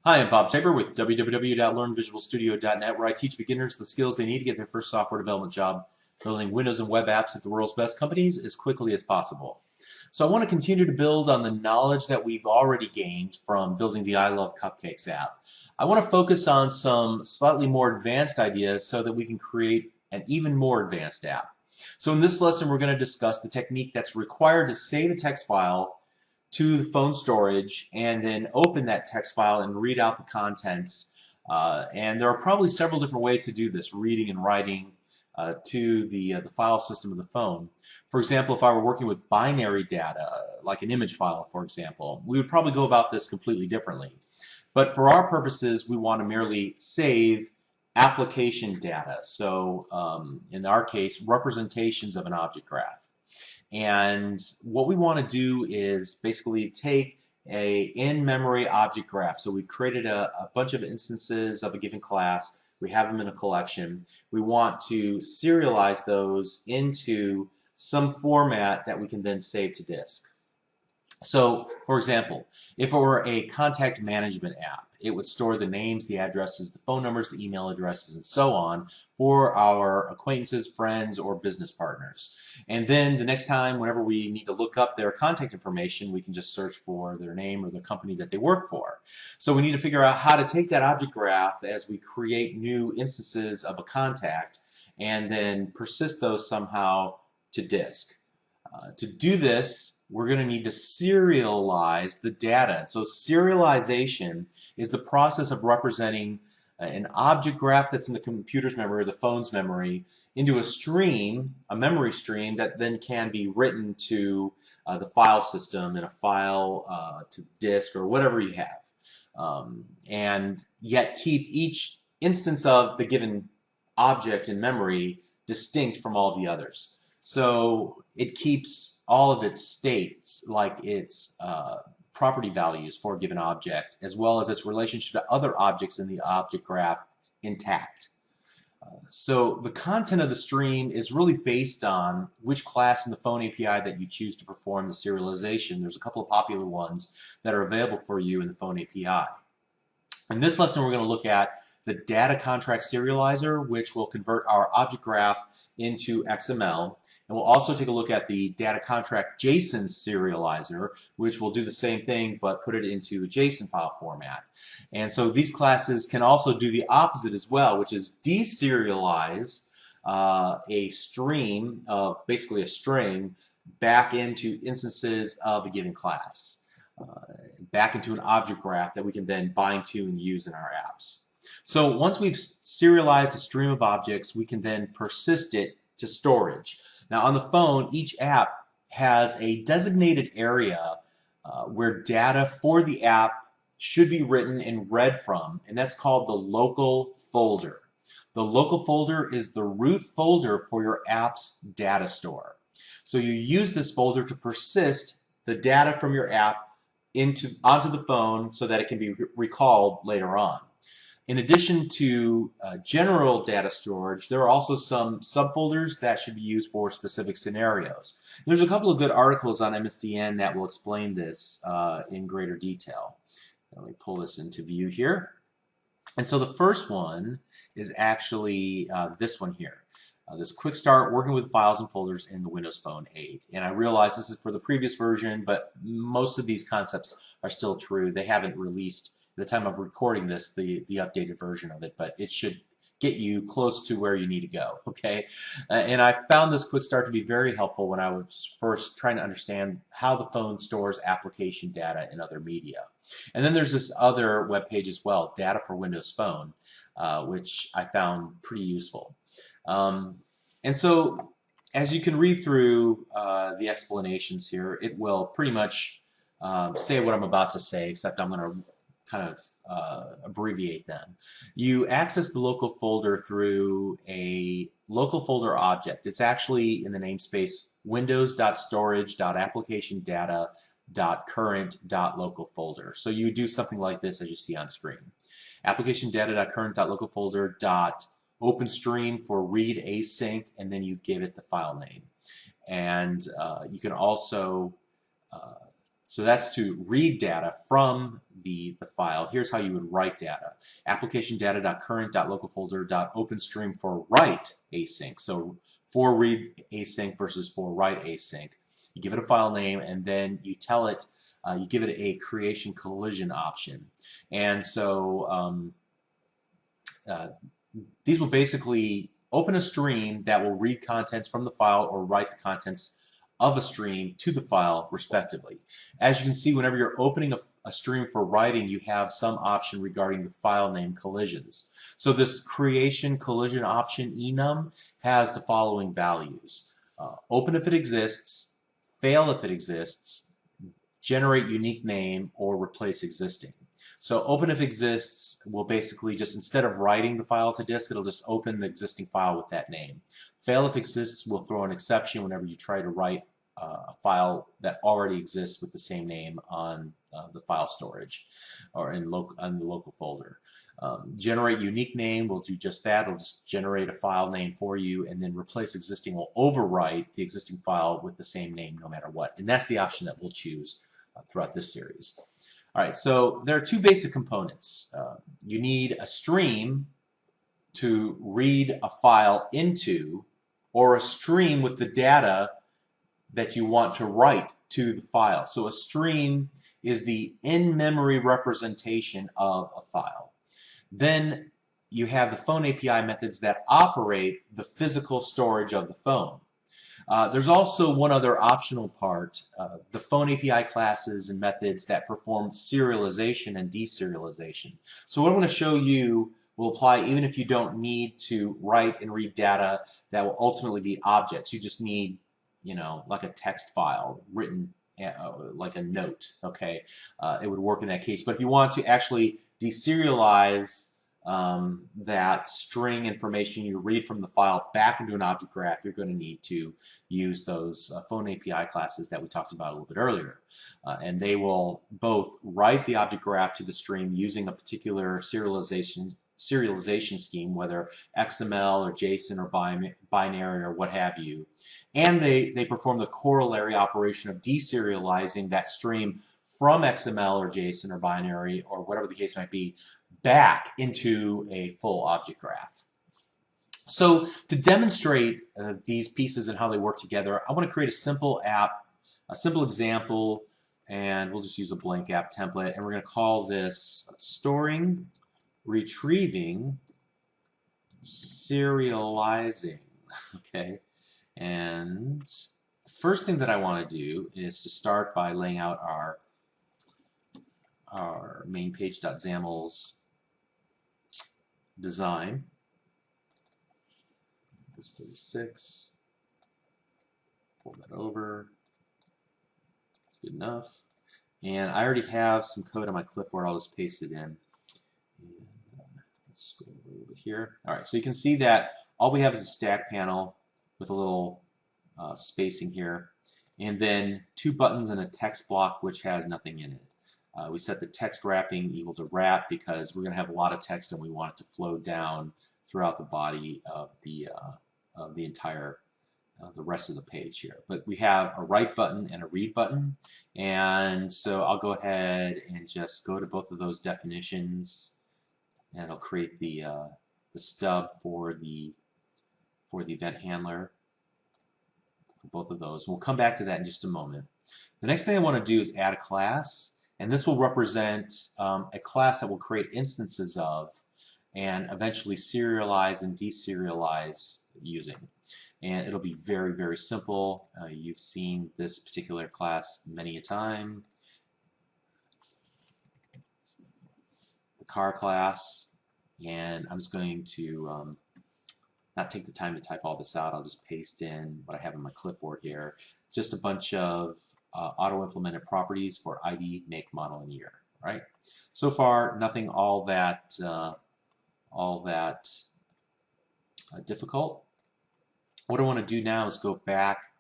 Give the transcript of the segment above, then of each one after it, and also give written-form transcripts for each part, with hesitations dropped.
Hi, I'm Bob Tabor with www.learnvisualstudio.net, where I teach beginners the skills they need to get their first software development job building Windows and web apps at the world's best companies as quickly as possible. So I want to continue to build on the knowledge that we've already gained from building the I Love Cupcakes app. I want to focus on some slightly more advanced ideas so that we can create an even more advanced app. So in this lesson, we're going to discuss the technique that's required to save a text file to the phone storage and then open that text file and read out the contents. And there are probably several different ways to do this, reading and writing to the file system of the phone. For example, if I were working with binary data, like an image file, for example, we would probably go about this completely differently. But for our purposes, we want to merely save application data. So in our case, representations of an object graph. And what we want to do is basically take a in-memory object graph. So we created a bunch of instances of a given class. We have them in a collection. We want to serialize those into some format that we can then save to disk. So, for example, if it were a contact management app, it would store the names, the addresses, the phone numbers, the email addresses, and so on for our acquaintances, friends, or business partners. And then the next time, whenever we need to look up their contact information, we can just search for their name or the company that they work for. So we need to figure out how to take that object graph as we create new instances of a contact and then persist those somehow to disk. To do this, we're going to need to serialize the data. So serialization is the process of representing an object graph that's in the computer's memory or the phone's memory into a stream, a memory stream that then can be written to the file system in a file to disk or whatever you have. And yet keep each instance of the given object in memory distinct from all the others. So it keeps all of its states, like its property values for a given object, as well as its relationship to other objects in the object graph intact. So the content of the stream is really based on which class in the phone API that you choose to perform the serialization. There's a couple of popular ones that are available for you in the phone API. In this lesson, we're going to look at the data contract serializer, which will convert our object graph into XML. And we'll also take a look at the data contract JSON serializer, which will do the same thing but put it into a JSON file format. And so these classes can also do the opposite as well, which is deserialize a stream of basically a string back into instances of a given class, back into an object graph that we can then bind to and use in our apps. So once we've serialized a stream of objects, we can then persist it to storage. Now on the phone, each app has a designated area where data for the app should be written and read from, and that's called the local folder. The local folder is the root folder for your app's data store. So you use this folder to persist the data from your app onto the phone so that it can be recalled later on. In addition to general data storage, there are also some subfolders that should be used for specific scenarios. There's a couple of good articles on MSDN that will explain this in greater detail. Let me pull this into view here. And so the first one is actually this one here. This quick start working with files and folders in the Windows Phone 8. And I realize this is for the previous version, but most of these concepts are still true. They haven't released at the time of recording this, the updated version of it, but it should get you close to where you need to go, okay? And I found this quick start to be very helpful when I was first trying to understand how the phone stores application data in other media. And then there's this other web page as well, Data for Windows Phone, which I found pretty useful. And so as you can read through the explanations here, it will pretty much say what I'm about to say, except I'm going to kind of abbreviate them. You access the local folder through a local folder object. It's actually in the namespace windows.storage.applicationdata.current.local folder. So you do something like this as you see on screen. Application data.current.local folder .openstream for read async, and then you give it the file name. And you can also So that's to read data from the file. Here's how you would write data. Application data.current.localfolder.openstream for write async. So for read async versus for write async. You give it a file name and then you tell it, you give it a creation collision option. And so these will basically open a stream that will read contents from the file or write the contents of a stream to the file respectively. As you can see, whenever you're opening a stream for writing, you have some option regarding the file name collisions. So this creation collision option enum has the following values. Open if it exists, fail if it exists, generate unique name, or replace existing. So open if exists will basically just, instead of writing the file to disk, it'll just open the existing file with that name. Fail if exists will throw an exception whenever you try to write a file that already exists with the same name on the file storage or on the local folder. Generate unique name will do just that. It'll just generate a file name for you, and then replace existing will overwrite the existing file with the same name no matter what. And that's the option that we'll choose throughout this series. All right, so there are two basic components. You need a stream to read a file into, or a stream with the data that you want to write to the file. So a stream is the in-memory representation of a file. Then you have the phone API methods that operate the physical storage of the phone. There's also one other optional part, the phone API classes and methods that perform serialization and deserialization. So what I'm going to show you will apply even if you don't need to write and read data that will ultimately be objects. You just need, you know, like a text file written like a note, okay? It would work in that case. But if you want to actually deserialize that string information you read from the file back into an object graph, you're going to need to use those phone API classes that we talked about a little bit earlier. And they will both write the object graph to the stream using a particular serialization scheme, whether XML or JSON or binary or what have you. And they perform the corollary operation of deserializing that stream from XML or JSON or binary or whatever the case might be back into a full object graph. So to demonstrate these pieces and how they work together, I want to create a simple app, a simple example, and we'll just use a blank app template, and we're going to call this storing, retrieving, serializing. Okay, and the first thing that I want to do is to start by laying out our main page.xaml's design. This 36. Pull that over. That's good enough. And I already have some code on my clipboard. I'll just paste it in. And, let's go over here. All right, so you can see that all we have is a stack panel with a little spacing here, and then two buttons and a text block which has nothing in it. We set the text wrapping equal to wrap because we're going to have a lot of text and we want it to flow down throughout the body of the entire the rest of the page here. But we have a write button and a read button, and so I'll go ahead and just go to both of those definitions, and I'll create the stub for the event handler for both of those. We'll come back to that in just a moment. The next thing I want to do is add a class. And this will represent a class that will create instances of and eventually serialize and deserialize using. And it'll be very, very simple. You've seen this particular class many a time. The car class. And I'm just going to not take the time to type all this out. I'll just paste in what I have on my clipboard here. Just a bunch of auto-implemented properties for ID, make, model, and year. Right? So far, nothing all that difficult. What I want to do now is go back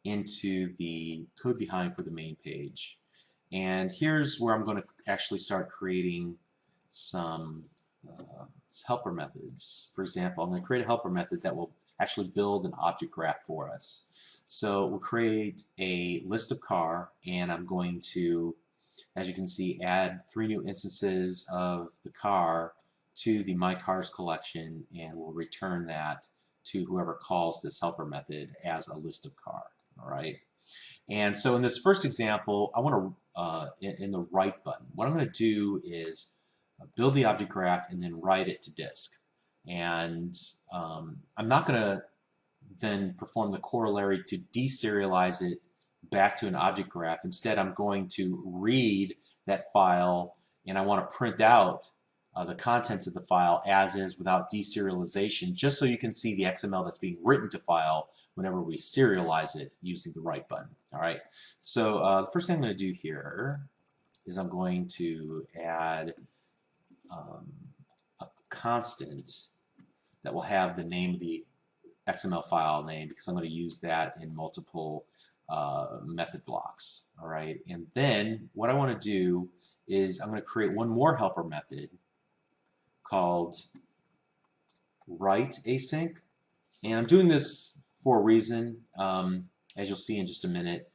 into the code behind for the main page, and here's where I'm going to actually start creating some helper methods. For example, I'm going to create a helper method that will actually build an object graph for us. So we'll create a list of car, and I'm going to, as you can see, add 3 new instances of the car to the my cars collection, and we'll return that to whoever calls this helper method as a list of car. All right. And so in this first example, I want to, in the write button, what I'm going to do is build the object graph and then write it to disk. And I'm not going to then perform the corollary to deserialize it back to an object graph. Instead, I'm going to read that file, and I want to print out the contents of the file as is without deserialization, just so you can see the XML that's being written to file whenever we serialize it using the write button. All right. So the first thing I'm going to do here is I'm going to add a constant that will have the name of the XML file name, because I'm going to use that in multiple method blocks. All right. And then what I want to do is I'm going to create one more helper method called write async, and I'm doing this for a reason, as you'll see in just a minute.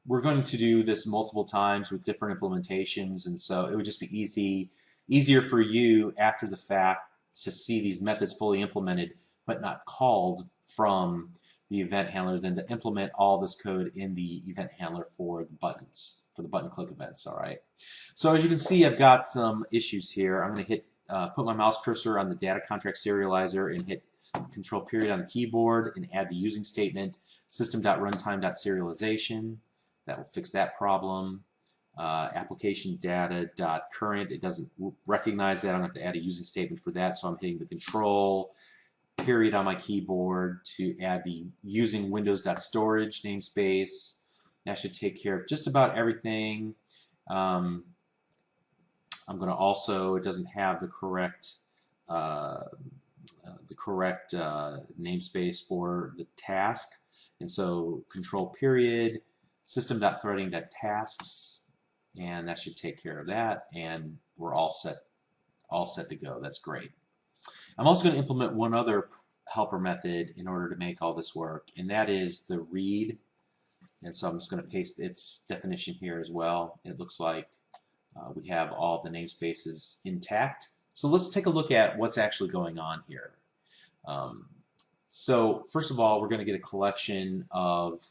We're going to do this multiple times with different implementations, and so it would just be easier for you after the fact to see these methods fully implemented but not called from the event handler than to implement all this code in the event handler for the buttons, for the button click events. All right. So as you can see, I've got some issues here. I'm going to hit put my mouse cursor on the data contract serializer and hit Control period on the keyboard and add the using statement system.runtime.serialization. That will fix that problem. Application data.current, it doesn't recognize that. I'm going to have to add a using statement for that, so I'm hitting the Control period on my keyboard to add the using windows.storage namespace. That should take care of just about everything. I'm going to also, it doesn't have the correct namespace for the task, and so Control period system.threading.tasks, and that should take care of that, and we're all set to go. That's great. I'm also going to implement one other helper method in order to make all this work, and that is the read. And so I'm just going to paste its definition here as well. It looks like we have all the namespaces intact. So let's take a look at what's actually going on here. So first of all, we're going to get a collection of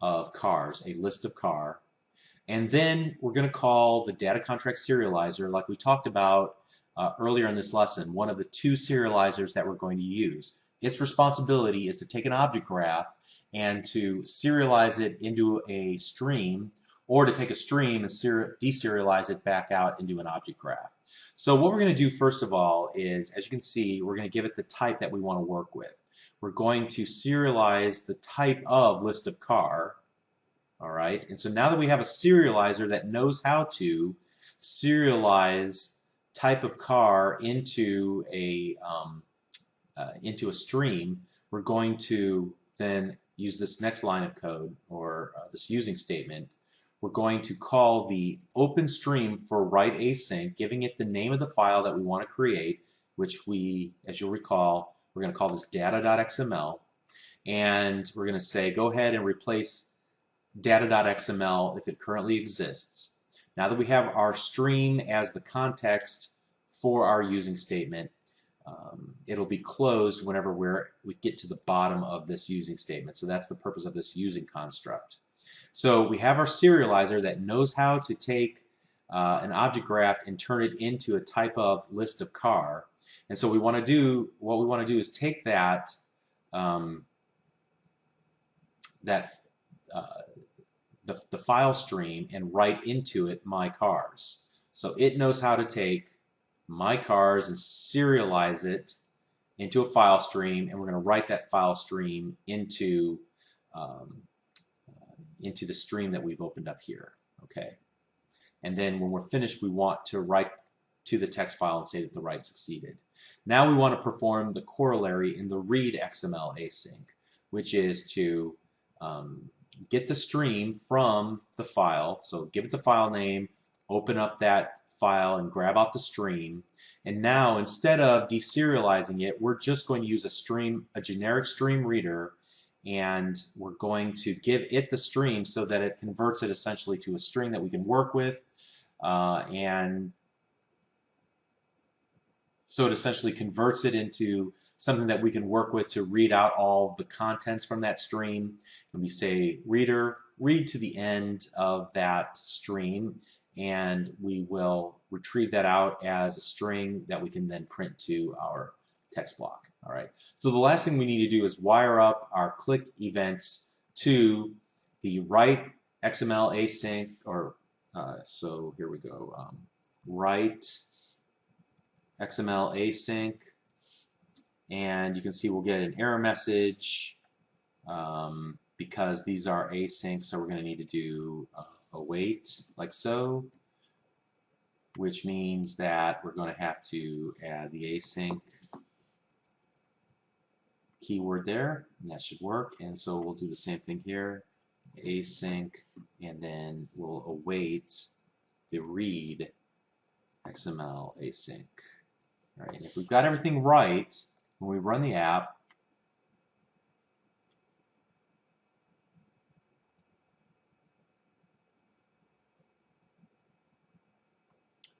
cars, a list of car, and then we're going to call the data contract serializer like we talked about earlier in this lesson, one of the 2 serializers that we're going to use. Its responsibility is to take an object graph and to serialize it into a stream, or to take a stream and deserialize it back out into an object graph. So what we're going to do first of all is, as you can see, we're going to give it the type that we want to work with. We're going to serialize the type of list of car. All right, and so now that we have a serializer that knows how to serialize type of car into a stream, we're going to then use this next line of code, or this using statement. We're going to call the open stream for write async, giving it the name of the file that we want to create, which we, as you'll recall, we're going to call this data.xml, and we're going to say go ahead and replace data.xml if it currently exists. Now that we have our stream as the context for our using statement, it'll be closed whenever we get to the bottom of this using statement. So that's the purpose of this using construct. So we have our serializer that knows how to take an object graph and turn it into a type of list of car. And so what we want to do is take that the file stream and write into it my cars. So it knows how to take my cars and serialize it into a file stream, and we're going to write that file stream into the stream that we've opened up here. Okay, and then when we're finished, we want to write to the text file and say that the write succeeded. Now we want to perform the corollary in the read XML async, which is to get the stream from the file. So give it the file name, open up that file and grab out the stream. And now, instead of deserializing it, we're just going to use a generic stream reader, and we're going to give it the stream so that it converts it essentially to a string that we can work with. And so it essentially converts it into something that we can work with to read out all the contents from that stream. And we say, reader, read to the end of that stream, and we will retrieve that out as a string that we can then print to our text block. All right. So the last thing we need to do is wire up our click events to the write XML async, or so here we go. Write XML async, and you can see we'll get an error message because these are async, so we're going to need to do await like so, which means that we're going to have to add the async keyword there, and that should work. And so we'll do the same thing here, async, and then we'll await the read XML async. All right, and if we've got everything right, when we run the app,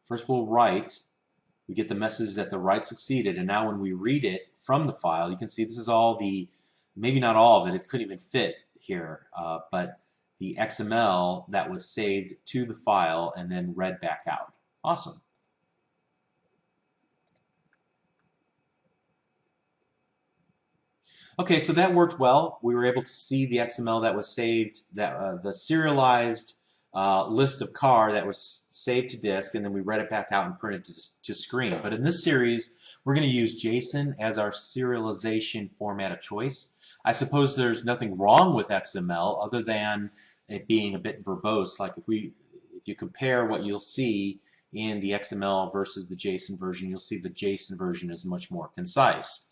first we'll write. We get the message that the write succeeded, and now when we read it from the file, you can see this is all the, maybe not all of it, it couldn't even fit here, but the XML that was saved to the file and then read back out. Awesome. Okay, so that worked well. We were able to see the XML that was saved, that the serialized list of car that was saved to disk, and then we read it back out and printed to screen. But in this series, we're going to use JSON as our serialization format of choice. I suppose there's nothing wrong with XML other than it being a bit verbose. Like if you compare what you'll see in the XML versus the JSON version, you'll see the JSON version is much more concise.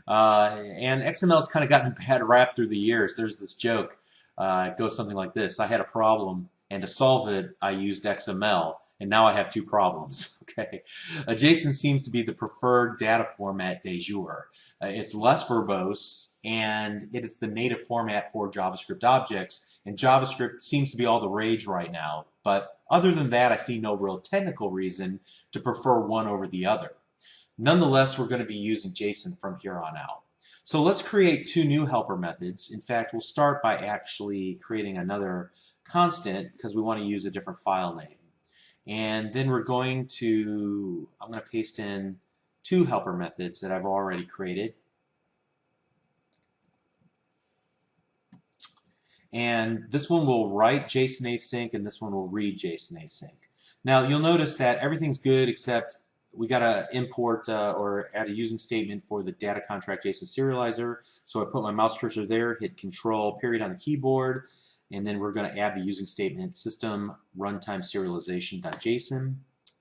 And XML's kind of gotten a bad rap through the years. There's this joke. It goes something like this. I had a problem, and to solve it, I used XML, and now I have two problems. Okay, JSON seems to be the preferred data format de jour. It's less verbose, and it is the native format for JavaScript objects, and JavaScript seems to be all the rage right now. But other than that, I see no real technical reason to prefer one over the other. Nonetheless, we're going to be using JSON from here on out. So let's create two new helper methods. In fact, we'll start by actually creating another constant because we want to use a different file name. And then I'm going to paste in two helper methods that I've already created. And this one will write JSON async, and this one will read JSON async. Now, you'll notice that everything's good except we got to import or add a using statement for the data contract JSON serializer. So I put my mouse cursor there, hit Control period on the keyboard, and then we're going to add the using statement system runtime serialization.json,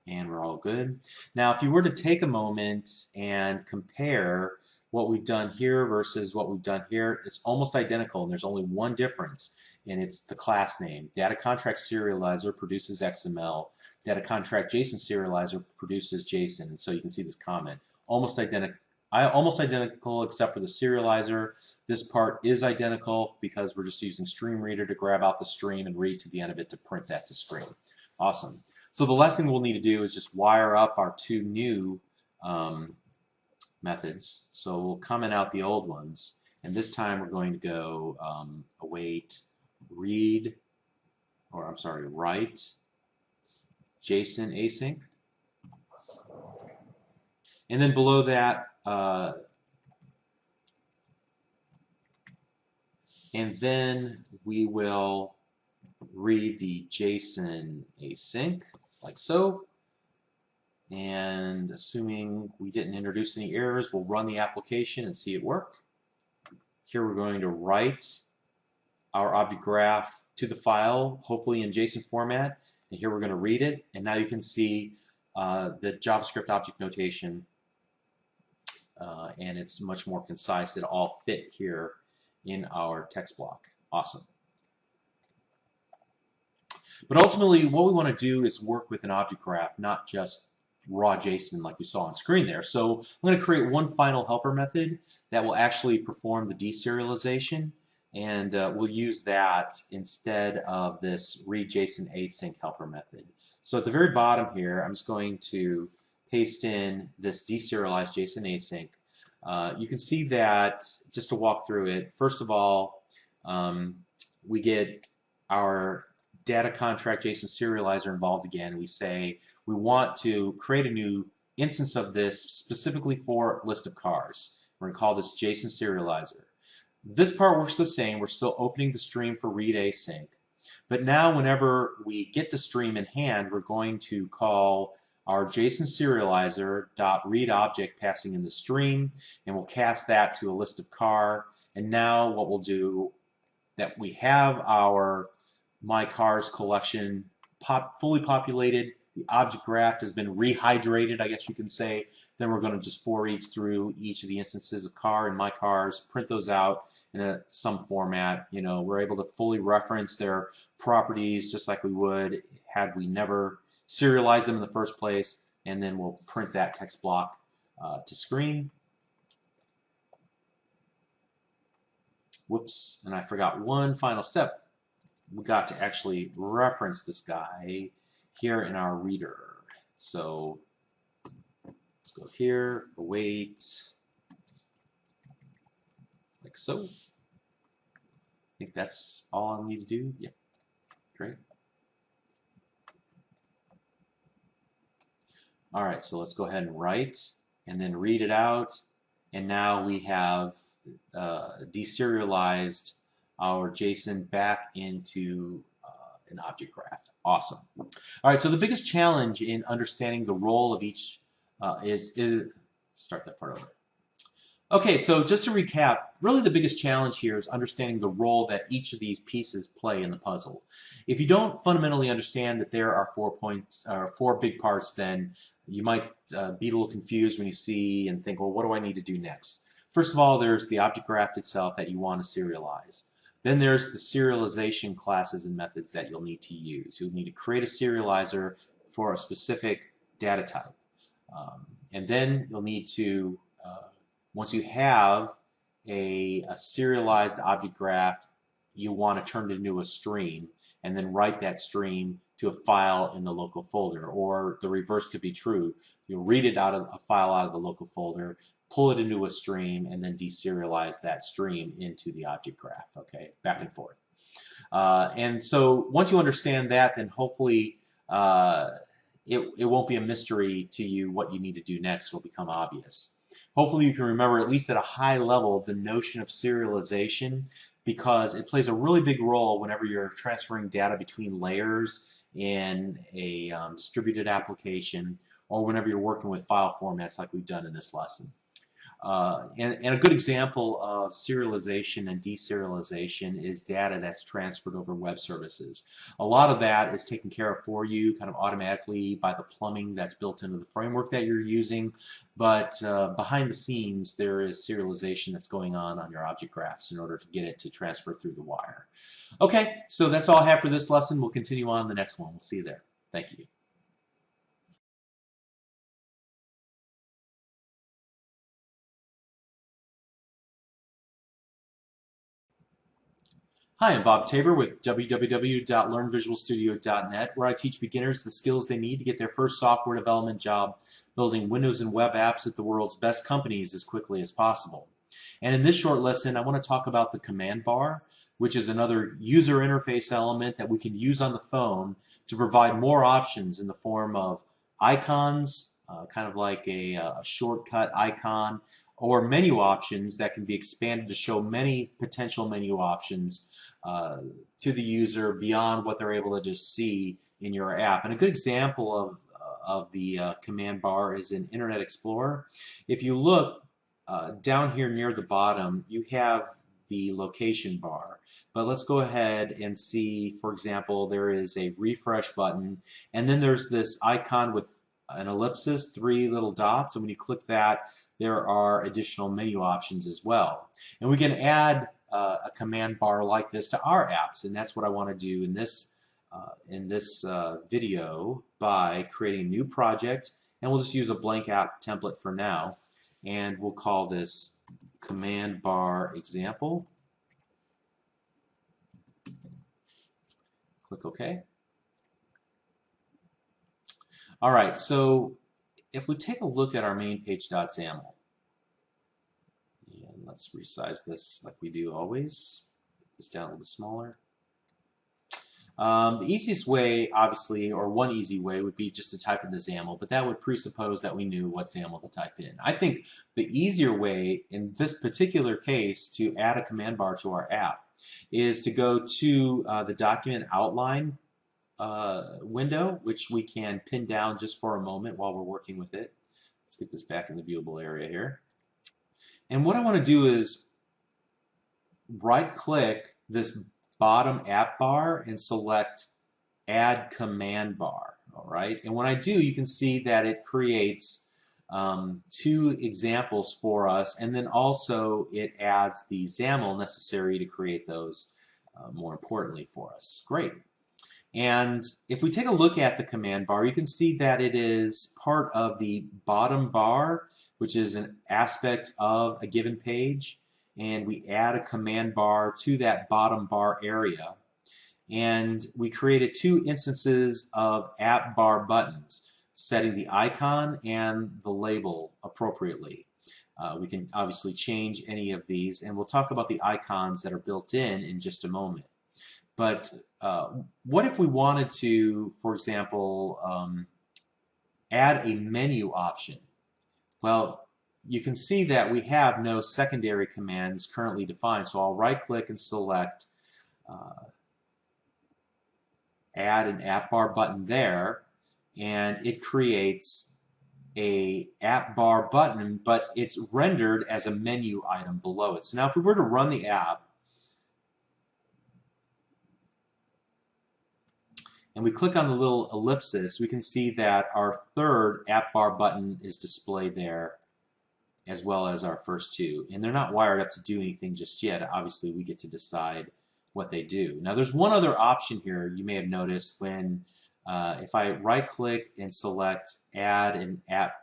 and we're all good. Now, if you were to take a moment and compare what we've done here versus what we've done here, it's almost identical, and there's only one difference, and it's the class name. Data contract serializer produces XML. Data contract JSON serializer produces JSON. And so you can see this comment. Almost identical except for the serializer. This part is identical because we're just using stream reader to grab out the stream and read to the end of it to print that to screen. Awesome. So the last thing we'll need to do is just wire up our two new methods. So we'll comment out the old ones. And this time we're going to go await read, or I'm sorry, write JSON async. And then below that, and then we will read the JSON async, like so. And assuming we didn't introduce any errors, we'll run the application and see it work. Here we're going to write our object graph to the file, hopefully in JSON format. And here we're going to read it. And now you can see the JavaScript object notation. And it's much more concise. It all fit here in our text block. Awesome. But ultimately, what we want to do is work with an object graph, not just raw JSON like we saw on screen there. So I'm going to create one final helper method that will actually perform the deserialization, and we'll use that instead of this read JSON async helper method. So at the very bottom here, I'm just going to paste in this deserialized JSON async. You can see that, just to walk through it, first of all, we get our data contract JSON serializer involved again. We say we want to create a new instance of this specifically for list of cars. We're going to call this JSON serializer. This part works the same. We're still opening the stream for read async. But now whenever we get the stream in hand, we're going to call our JSON serializer .read object passing in the stream, and we'll cast that to a list of car. And now what we'll do, that we have our my cars collection fully populated, the object graph has been rehydrated, I guess you can say. Then we're going to just for each through each of the instances of car and my cars, print those out in some format. You know, we're able to fully reference their properties just like we would had we never serialized them in the first place, and then we'll print that text block to screen. Whoops, and I forgot one final step. We got to actually reference this guy here in our reader. So let's go here, await, like so. I think that's all I need to do. Yeah, great. All right, so let's go ahead and write and then read it out. And now we have deserialized our JSON back into an object graph. Awesome. All right, so the biggest challenge in understanding the role of each is start that part over. Okay, so just to recap, really the biggest challenge here is understanding the role that each of these pieces play in the puzzle. If you don't fundamentally understand that there are 4 points or 4 big parts, then you might be a little confused when you see and think, well, what do I need to do next? First of all, there's the object graph itself that you want to serialize. Then there's the serialization classes and methods that you'll need to use. You'll need to create a serializer for a specific data type. And then you'll need to, once you have a serialized object graph, you want to turn it into a stream and then write that stream to a file in the local folder. Or the reverse could be true. You'll read it out of a file out of the local folder, pull it into a stream, and then deserialize that stream into the object graph, okay, back and forth. And so once you understand that, then hopefully it won't be a mystery to you what you need to do next. Will become obvious. Hopefully you can remember, at least at a high level, the notion of serialization, because it plays a really big role whenever you're transferring data between layers in a distributed application, or whenever you're working with file formats like we've done in this lesson. And a good example of serialization and deserialization is data that's transferred over web services. A lot of that is taken care of for you kind of automatically by the plumbing that's built into the framework that you're using, but behind the scenes there is serialization that's going on your object graphs in order to get it to transfer through the wire. Okay, so that's all I have for this lesson. We'll continue on the next one. We'll see you there. Thank you. Hi, I'm Bob Tabor with www.learnvisualstudio.net, where I teach beginners the skills they need to get their first software development job building Windows and web apps at the world's best companies as quickly as possible. And in this short lesson, I want to talk about the command bar, which is another user interface element that we can use on the phone to provide more options in the form of icons, kind of like a shortcut icon, or menu options that can be expanded to show many potential menu options to the user beyond what they're able to just see in your app. And a good example of the command bar is in Internet Explorer. If you look down here near the bottom, you have the location bar. But let's go ahead and see, for example, there is a refresh button, and then there's this icon with an ellipsis, 3 little dots, and when you click that, there are additional menu options as well. And we can add a command bar like this to our apps, and that's what I want to do in this in this video by creating a new project, and we'll just use a blank app template for now, and we'll call this command bar example. Click OK. All right, so if we take a look at our main page.xaml, and let's resize this like we do always, get this down a little bit smaller. The easiest way, obviously, or one easy way, would be just to type in the XAML, but that would presuppose that we knew what XAML to type in. I think the easier way, in this particular case, to add a command bar to our app is to go to the document outline window, which we can pin down just for a moment while we're working with it. Let's get this back in the viewable area here. And what I want to do is right-click this bottom app bar and select Add Command Bar. All right, and when I do, you can see that it creates two examples for us, and then also it adds the XAML necessary to create those more importantly for us. Great. And if we take a look at the command bar, you can see that it is part of the bottom bar, which is an aspect of a given page. And we add a command bar to that bottom bar area. And we created two instances of app bar buttons, setting the icon and the label appropriately. We can obviously change any of these, and we'll talk about the icons that are built in just a moment. But what if we wanted to, for example, add a menu option? Well, you can see that we have no secondary commands currently defined, so I'll right-click and select Add an App Bar button there, and it creates a app bar button, but it's rendered as a menu item below it. So now if we were to run the app, and we click on the little ellipsis, we can see that our third app bar button is displayed there, as well as our first two. And they're not wired up to do anything just yet. Obviously, we get to decide what they do. Now, there's one other option here you may have noticed when, if I right-click and select Add an App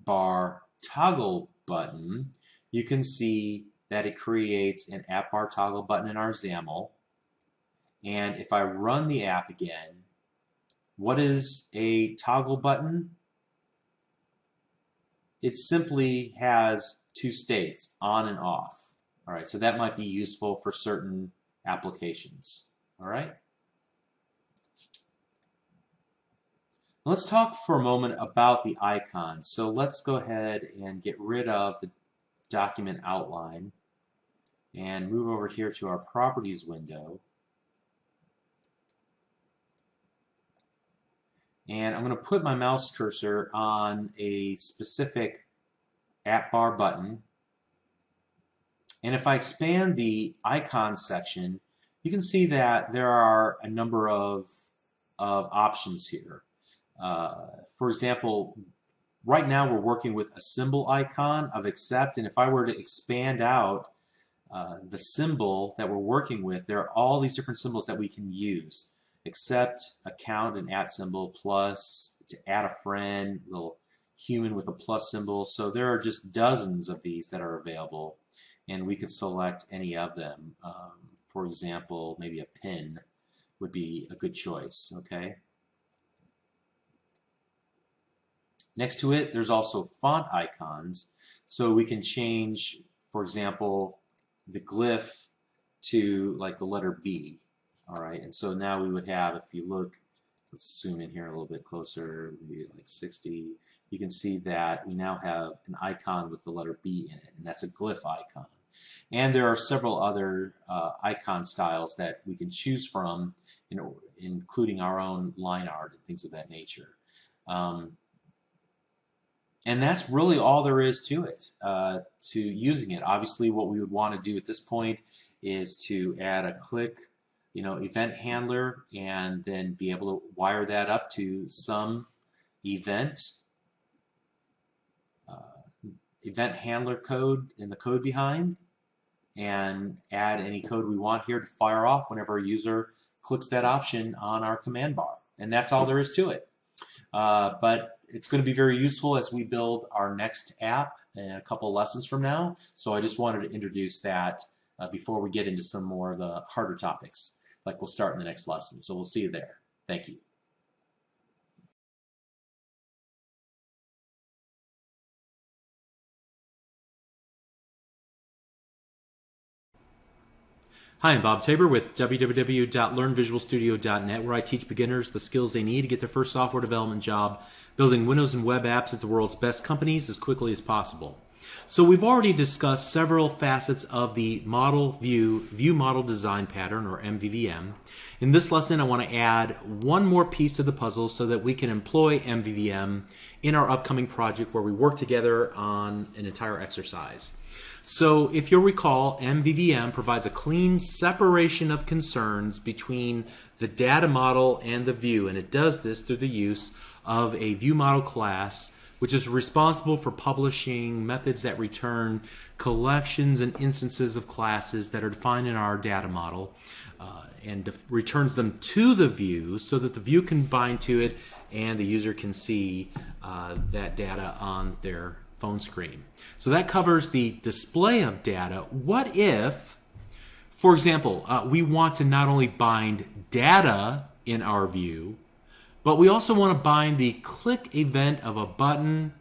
Bar Toggle button, you can see that it creates an app bar toggle button in our XAML. And if I run the app again, what is a toggle button? It simply has two states, on and off. All right, so that might be useful for certain applications. All right. Let's talk for a moment about the icons. So let's go ahead and get rid of the document outline and move over here to our properties window. And I'm going to put my mouse cursor on a specific app bar button. And if I expand the icon section, you can see that there are a number of options here. For example, right now we're working with a symbol icon of accept, and if I were to expand out the symbol that we're working with, there are all these different symbols that we can use. Accept, account, and @ symbol, plus, to add a friend, little human with a plus symbol. So there are just dozens of these that are available, and we could select any of them. For example, maybe a pin would be a good choice, okay? Next to it, there's also font icons. So we can change, for example, the glyph to like the letter B. All right, and so now we would have, if you look, let's zoom in here a little bit closer, maybe like 60, you can see that we now have an icon with the letter B in it, and that's a glyph icon. And there are several other icon styles that we can choose from, including our own line art and things of that nature. And that's really all there is to it, to using it. Obviously, what we would want to do at this point is to add a click, event handler, and then be able to wire that up to some event handler code in the code behind, and add any code we want here to fire off whenever a user clicks that option on our command bar. And that's all there is to it. But it's going to be very useful as we build our next app in a couple of lessons from now. So I just wanted to introduce that before we get into some more of the harder topics, like we'll start in the next lesson. So we'll see you there. Thank you. Hi, I'm Bob Tabor with www.learnvisualstudio.net, where I teach beginners the skills they need to get their first software development job building Windows and web apps at the world's best companies as quickly as possible. So we've already discussed several facets of the model view model design pattern, or MVVM. In this lesson, I want to add one more piece to the puzzle so that we can employ MVVM in our upcoming project where we work together on an entire exercise. So if you'll recall, MVVM provides a clean separation of concerns between the data model and the view, and it does this through the use of a view model class, which is responsible for publishing methods that return collections and instances of classes that are defined in our data model, and returns them to the view so that the view can bind to it and the user can see that data on their phone screen. So that covers the display of data. What if, for example, we want to not only bind data in our view, but we also want to bind the click event of a button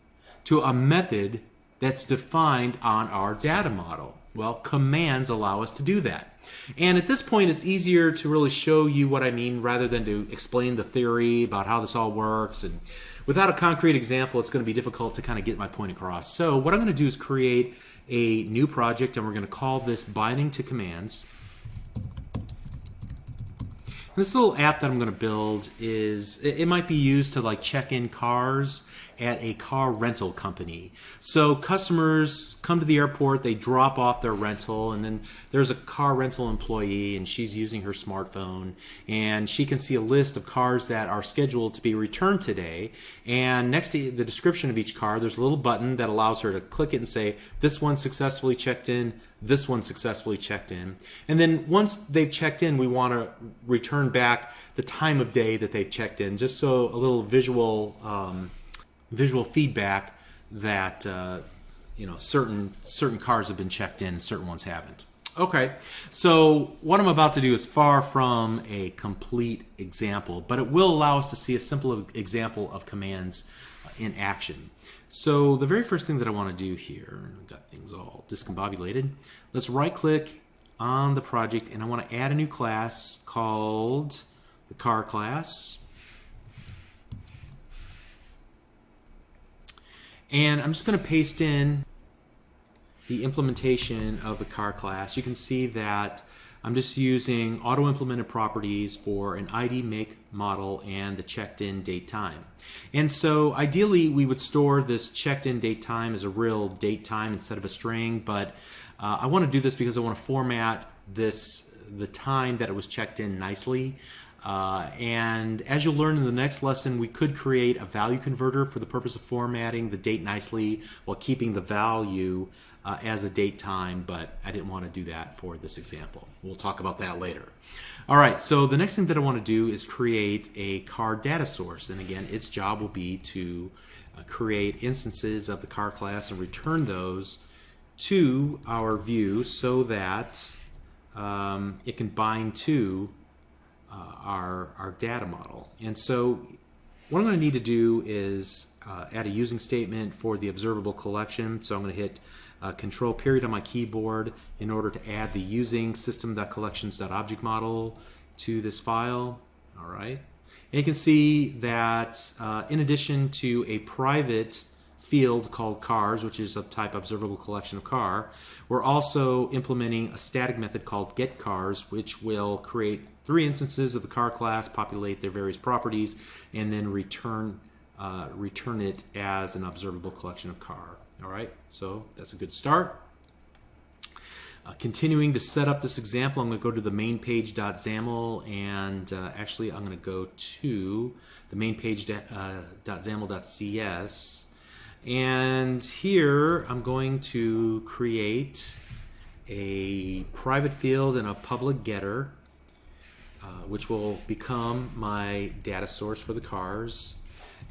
to a method that's defined on our data model? Well, commands allow us to do that. And at this point, it's easier to really show you what I mean rather than to explain the theory about how this all works. And without a concrete example, it's going to be difficult to kind of get my point across. So what I'm going to do is create a new project, and we're going to call this Binding to Commands. This little app that I'm going to build it might be used to like check in cars at a car rental company. So customers come to the airport, they drop off their rental, and then there's a car rental employee, and she's using her smartphone, and she can see a list of cars that are scheduled to be returned today. And next to the description of each car, there's a little button that allows her to click it and say, this one successfully checked in, this one successfully checked in. And then once they've checked in, we want to return back the time of day that they've checked in, just so a little visual feedback that certain cars have been checked in and certain ones haven't. Okay, so what I'm about to do is far from a complete example, but it will allow us to see a simple example of commands in action. So the very first thing that I want to do here, I've got things all discombobulated. Let's right click on the project, and I want to add a new class called the car class. And I'm just going to paste in the implementation of the car class. You can see that I'm just using auto-implemented properties for an ID, make, model, and the checked-in date time. And so ideally we would store this checked-in date time as a real date time instead of a string, but I want to do this because I want to format the time that it was checked in nicely. And as you'll learn in the next lesson, we could create a value converter for the purpose of formatting the date nicely while keeping the value as a date time, but I didn't want to do that for this example. We'll talk about that later. All right, so the next thing that I want to do is create a car data source, and again, its job will be to create instances of the car class and return those to our view so that it can bind to our data model. And so what I'm going to need to do is add a using statement for the observable collection. So I'm going to hit Control period on my keyboard in order to add the using system.collections.object model to this file. All right. And you can see that in addition to a private field called cars, which is of type observable collection of car, we're also implementing a static method called getCars, which will create 3 instances of the car class, populate their various properties, and then return it as an observable collection of car. All right, so that's a good start. Continuing to set up this example, I'm going to go to the main page.xaml, and actually I'm going to go to the main page.xaml.cs, and here I'm going to create a private field and a public getter which will become my data source for the cars.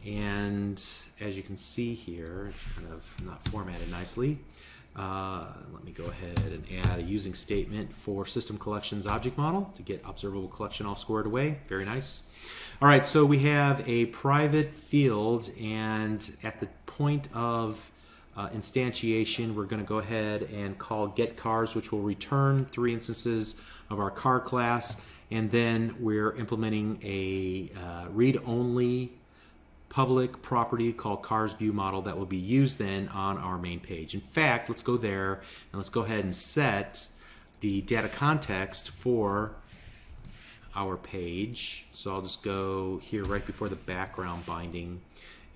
And as you can see here, it's kind of not formatted nicely. Let me go ahead and add a using statement for system collections object model to get observable collection all squared away. Very nice. All right, so we have a private field, and at the point of instantiation, we're going to go ahead and call getCars, which will return 3 instances of our car class, and then we're implementing a read-only public property called CarsViewModel that will be used then on our main page. In fact, let's go there and let's go ahead and set the data context for our page. So I'll just go here right before the background binding,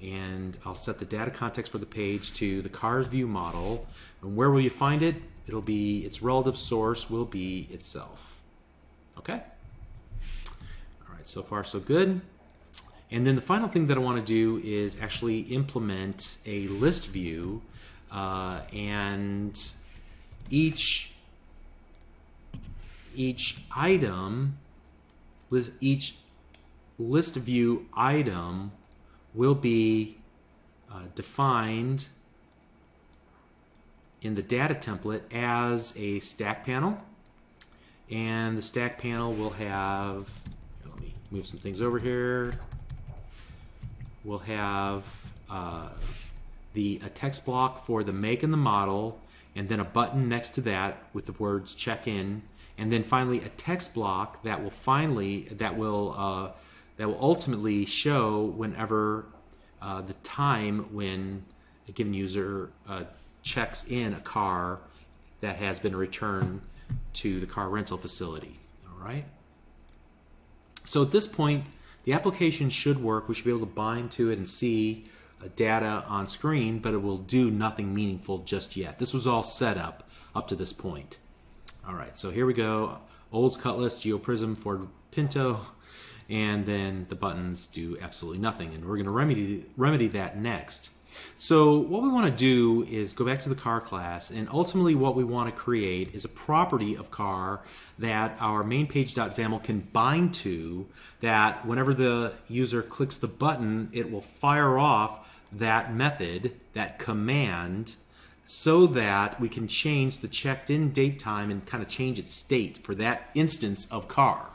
and I'll set the data context for the page to the CarsViewModel. And where will you find it? It'll be, its relative source will be itself. Okay? All right, so far so good. And then the final thing that I want to do is actually implement a list view, and each item, each list view item will be defined in the data template as a stack panel, and the stack panel will have, let me move some things over here. We'll have a text block for the make and the model, and then a button next to that with the words check in, and then finally a text block that will ultimately show whenever the time when a given user checks in a car that has been returned to the car rental facility. All right. So at this point, the application should work. We should be able to bind to it and see data on screen, but it will do nothing meaningful just yet. This was all set up to this point. All right, so here we go. Olds, Cutlass, GeoPrism, Ford Pinto, and then the buttons do absolutely nothing, and we're going to remedy that next. So what we want to do is go back to the car class, and ultimately what we want to create is a property of car that our main page.xaml can bind to, that whenever the user clicks the button, it will fire off that method, that command, so that we can change the checked in date time and kind of change its state for that instance of car.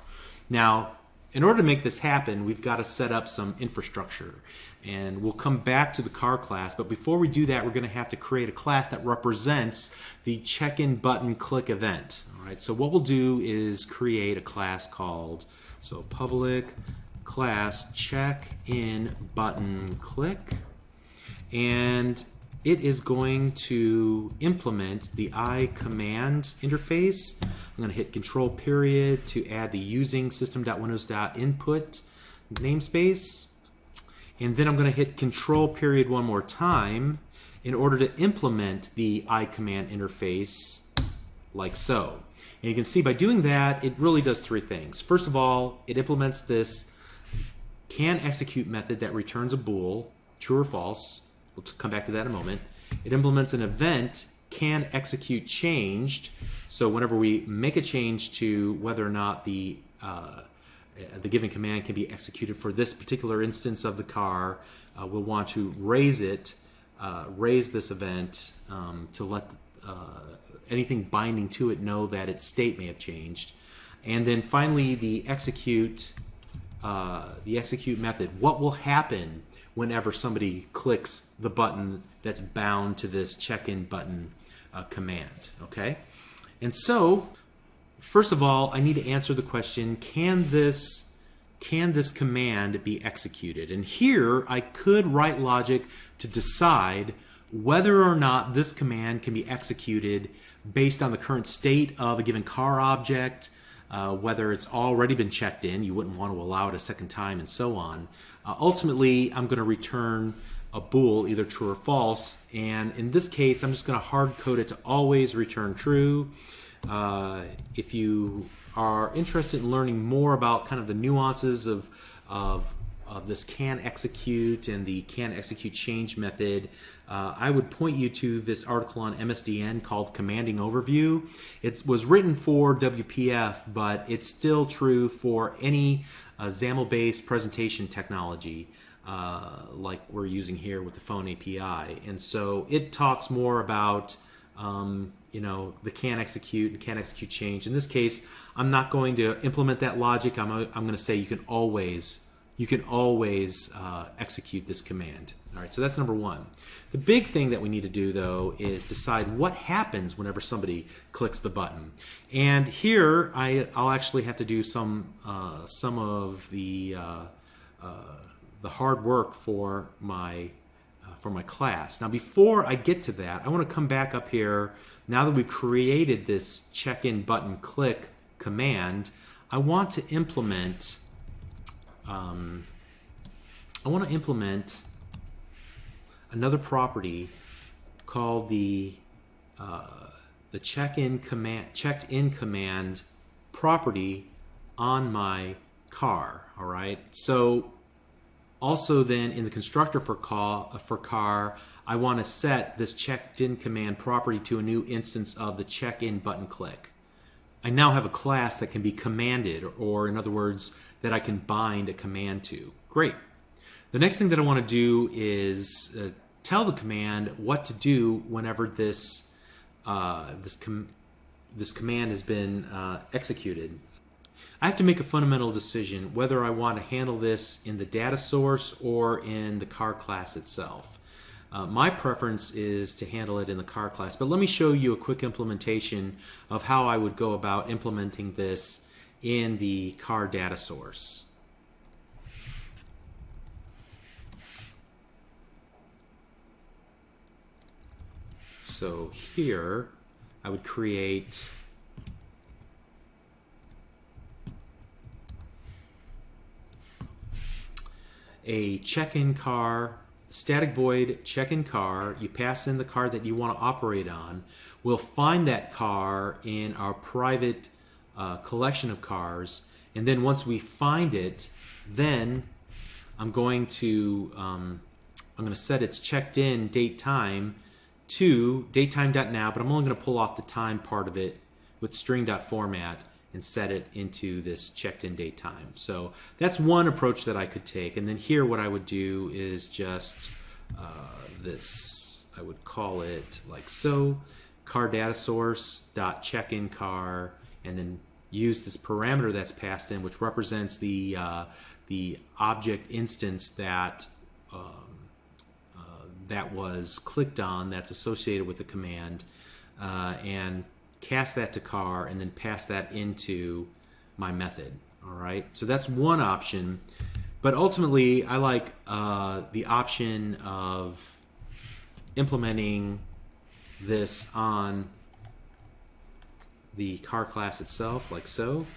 Now, in order to make this happen, we've got to set up some infrastructure, and we'll come back to the car class, but before we do that, we're going to have to create a class that represents the check-in button click event. All right, so what we'll do is create a class called, so public class check-in button click, and it is going to implement the iCommand interface. I'm going to hit Control period to add the using system.windows.input namespace. And then I'm going to hit Control period one more time in order to implement the iCommand interface like so. And you can see by doing that, it really does 3 things. First of all, it implements this can execute method that returns a bool, true or false. We'll come back to that in a moment. It implements an event, can execute changed. So whenever we make a change to whether or not the given command can be executed for this particular instance of the car, we'll want to raise this event to let anything binding to it know that its state may have changed. And then finally, the execute method. What will happen whenever somebody clicks the button that's bound to this check-in button command? Okay, and so first of all, I need to answer the question: can this command be executed? And here I could write logic to decide whether or not this command can be executed based on the current state of a given car object, whether it's already been checked in, you wouldn't want to allow it a second time, and so on. Ultimately, I'm going to return a bool, either true or false, and in this case, I'm just going to hard code it to always return true. If you are interested in learning more about kind of the nuances of this can execute and the can execute change method, I would point you to this article on MSDN called Commanding Overview. It was written for WPF, but it's still true for any XAML-based presentation technology like we're using here with the phone API. And so it talks more about the can execute and can execute change. In this case, I'm not going to implement that logic. I'm going to say you can always execute this command. All right, so that's number one. The big thing that we need to do, though, is decide what happens whenever somebody clicks the button. And here, I'll actually have to do some of the hard work for my class. Now, before I get to that, I want to come back up here. Now that we've created this check-in button click command, I want to implement another property called the checked-in command property on my car. All right. So also then in the constructor for car, I want to set this checked-in command property to a new instance of the check-in button click. I now have a class that can be commanded, or in other words, that I can bind a command to. Great. The next thing that I want to do is tell the command what to do whenever this command has been executed. I have to make a fundamental decision whether I want to handle this in the data source or in the car class itself. My preference is to handle it in the car class, but let me show you a quick implementation of how I would go about implementing this in the car data source. So here I would create a check-in car, static void check-in car. You pass in the car that you want to operate on. We'll find that car in our private collection of cars, and then once we find it, then I'm going to set its checked-in date time to datetime.now, but I'm only going to pull off the time part of it with string.format and set it into this checked-in date time. So that's one approach that I could take. And then here what I would do is just this. I would call it like so, car data source dot check-in car, and then use this parameter that's passed in, which represents the object instance that that was clicked on, that's associated with the command, and cast that to car, and then pass that into my method. All right, so that's one option, but ultimately I like the option of implementing this on the car class itself, like so.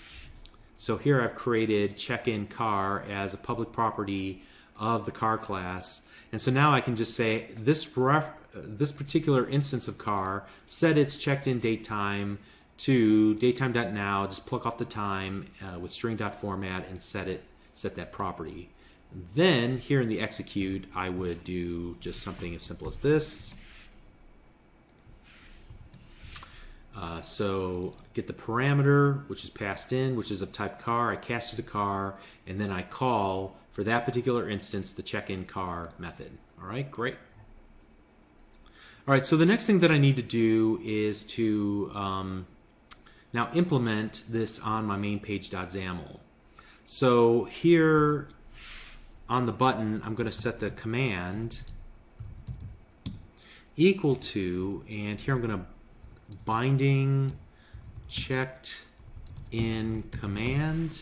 So here I've created check-in car as a public property of the car class, and so now I can just say this particular instance of car, set its checked-in date time to datetime.now, just pluck off the time with string.format and set that property. And then here in the execute, I would do just something as simple as this. So get the parameter, which is passed in, which is of type car. I cast it to car, and then I call for that particular instance the check-in car method. All right, great. All right, so the next thing that I need to do is to now implement this on my main page.xaml. So here on the button, I'm going to set the command equal to, and here I'm going to binding checked in command,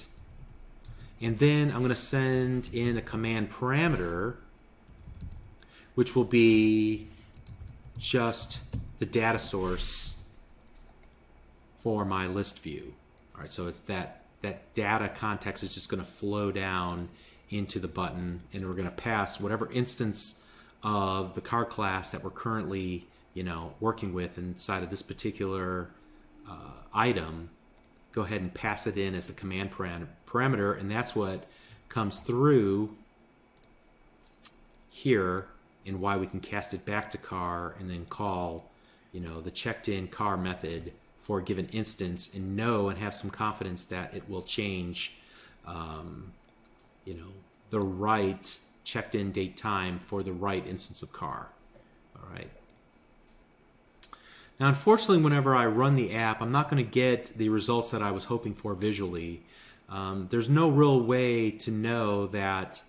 and then I'm going to send in a command parameter, which will be just the data source for my list view. All right, so it's that data context is just going to flow down into the button, and we're going to pass whatever instance of the car class that we're currently working with inside of this particular item. Go ahead and pass it in as the command parameter, and that's what comes through here and why we can cast it back to car and then call, the checked in car method for a given instance and know and have some confidence that it will change, the right checked in date time for the right instance of car. All right. Now, unfortunately, whenever I run the app, I'm not going to get the results that I was hoping for visually. There's no real way to know that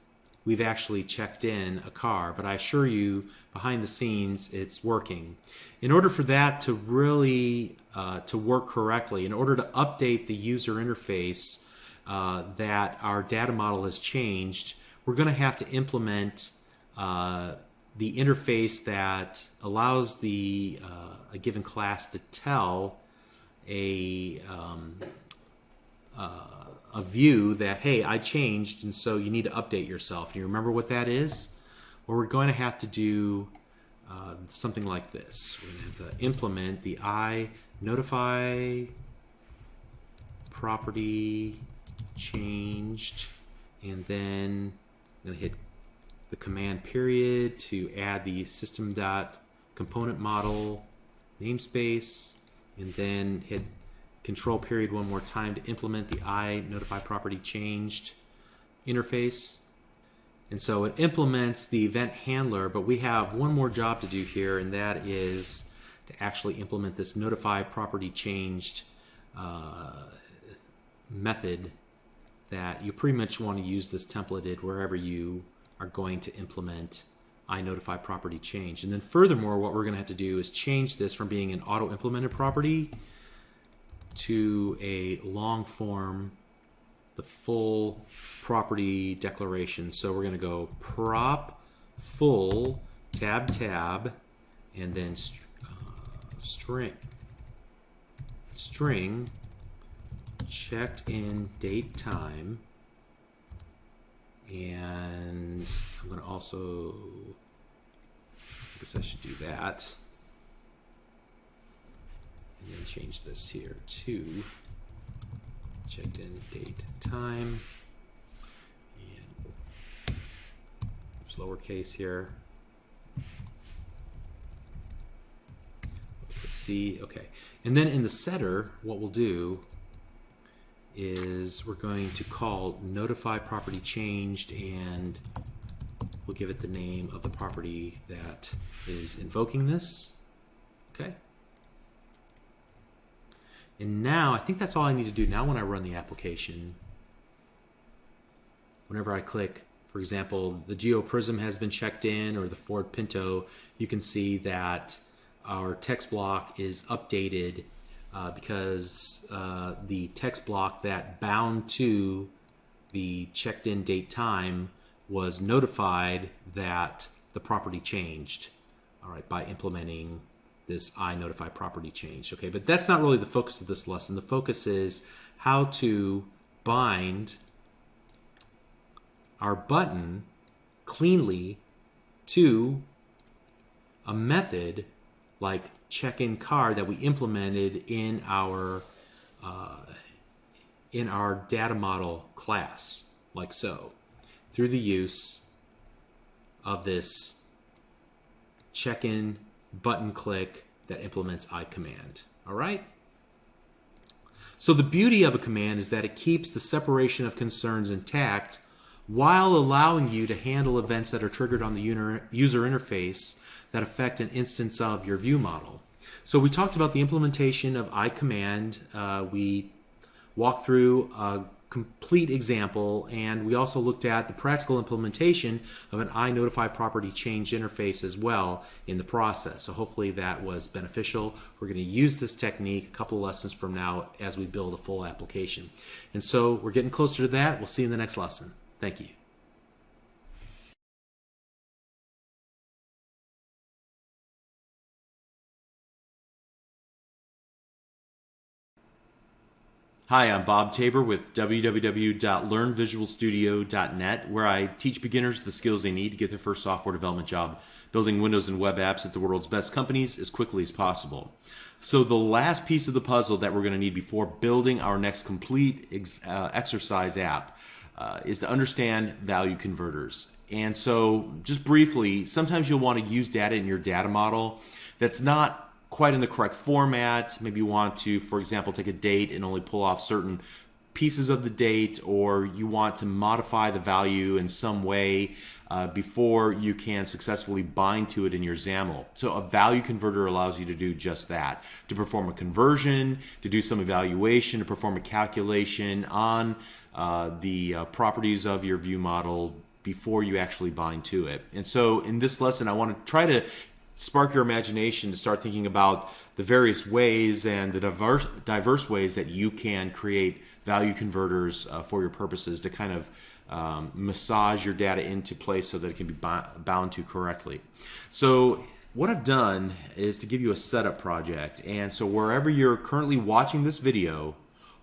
we've actually checked in a car, but I assure you, behind the scenes, it's working. In order for that to really to work correctly, in order to update the user interface that our data model has changed, we're going to have to implement the interface that allows a given class to tell a view that, hey, I changed, and so you need to update yourself. Do you remember what that is? Well, we're going to have to do something like this. We're going to have to implement the notify property changed, and then I'm going to hit the command period to add the system.component model namespace, and then hit control period one more time to implement the notify property changed interface. And so it implements the event handler, but we have one more job to do here, and that is to actually implement this notify property changed method that you pretty much want to use this templated wherever you are going to implement notify property change. And then furthermore, what we're going to have to do is change this from being an auto implemented property to a long form, the full property declaration. So we're going to go prop full tab and then string checked in date time, and I'm going to also, I guess I should do that, and then change this here to checked in date time, and oops, lowercase here. Let's see, okay. And then in the setter, what we'll do is we're going to call notify property changed, and we'll give it the name of the property that is invoking this. Okay. And now I think that's all I need to do. Now when I run the application, whenever I click, for example, the Geo Prism has been checked in, or the Ford Pinto, you can see that our text block is updated because the text block that bound to the checked in date time was notified that the property changed, all right, by implementing this notify property change. Okay, but that's not really the focus of this lesson. The focus is how to bind our button cleanly to a method like check-in car that we implemented in our data model class, like so, through the use of this check-in button click that implements command. All right? So the beauty of a command is that it keeps the separation of concerns intact while allowing you to handle events that are triggered on the user interface that affect an instance of your view model. So we talked about the implementation of command. We walked through a complete example, and we also looked at the practical implementation of an notify property change interface as well in the process. So hopefully that was beneficial. We're going to use this technique a couple of lessons from now as we build a full application. And so we're getting closer to that. We'll see you in the next lesson. Thank you. Hi, I'm Bob Tabor with www.learnvisualstudio.net, where I teach beginners the skills they need to get their first software development job, building Windows and web apps at the world's best companies as quickly as possible. So the last piece of the puzzle that we're going to need before building our next complete exercise app is to understand value converters. And so just briefly, sometimes you'll want to use data in your data model that's not quite in the correct format. Maybe you want to, for example, take a date and only pull off certain pieces of the date, or you want to modify the value in some way before you can successfully bind to it in your XAML. So a value converter allows you to do just that, to perform a conversion, to do some evaluation, to perform a calculation on the properties of your view model before you actually bind to it. And so in this lesson, I want to try to spark your imagination to start thinking about the various ways and the diverse ways that you can create value converters for your purposes to kind of massage your data into place so that it can be bound to correctly. So what I've done is to give you a setup project. And so wherever you're currently watching this video,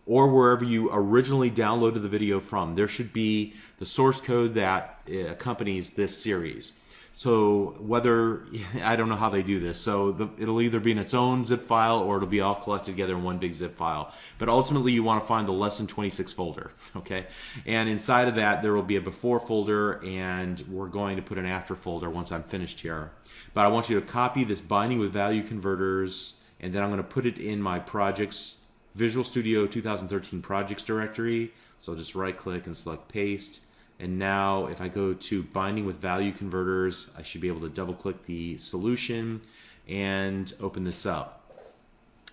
or wherever you originally downloaded the video from, there should be the source code that accompanies this series. So whether, I don't know how they do this, so it'll either be in its own zip file or it'll be all collected together in one big zip file. But ultimately you want to find the lesson 26 folder, okay? And inside of that there will be a before folder, and we're going to put an after folder once I'm finished here. But I want you to copy this binding with value converters, and then I'm going to put it in my projects, Visual Studio 2013 projects directory. So I'll just right click and select paste. And now if I go to binding with value converters, I should be able to double click the solution and open this up.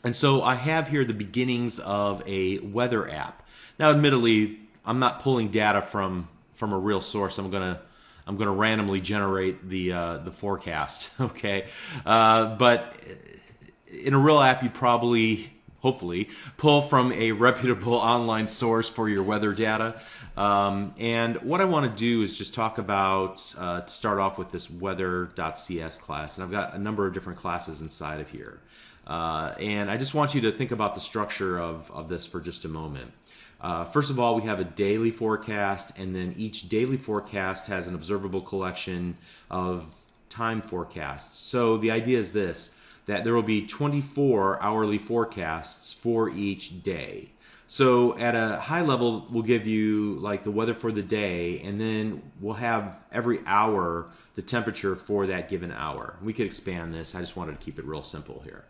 And so I have here the beginnings of a weather app. Now admittedly, I'm not pulling data from a real source. I'm gonna randomly generate the forecast, okay? But in a real app, you'd probably, hopefully, pull from a reputable online source for your weather data. And what I want to do is just talk about, to start off with, this weather.cs class. And I've got a number of different classes inside of here. And I just want you to think about the structure of this for just a moment. First of all, we have a daily forecast, and then each daily forecast has an observable collection of time forecasts. So the idea is this, that there will be 24 hourly forecasts for each day. So at a high level, we'll give you like the weather for the day, and then we'll have every hour the temperature for that given hour. We could expand this. I just wanted to keep it real simple here.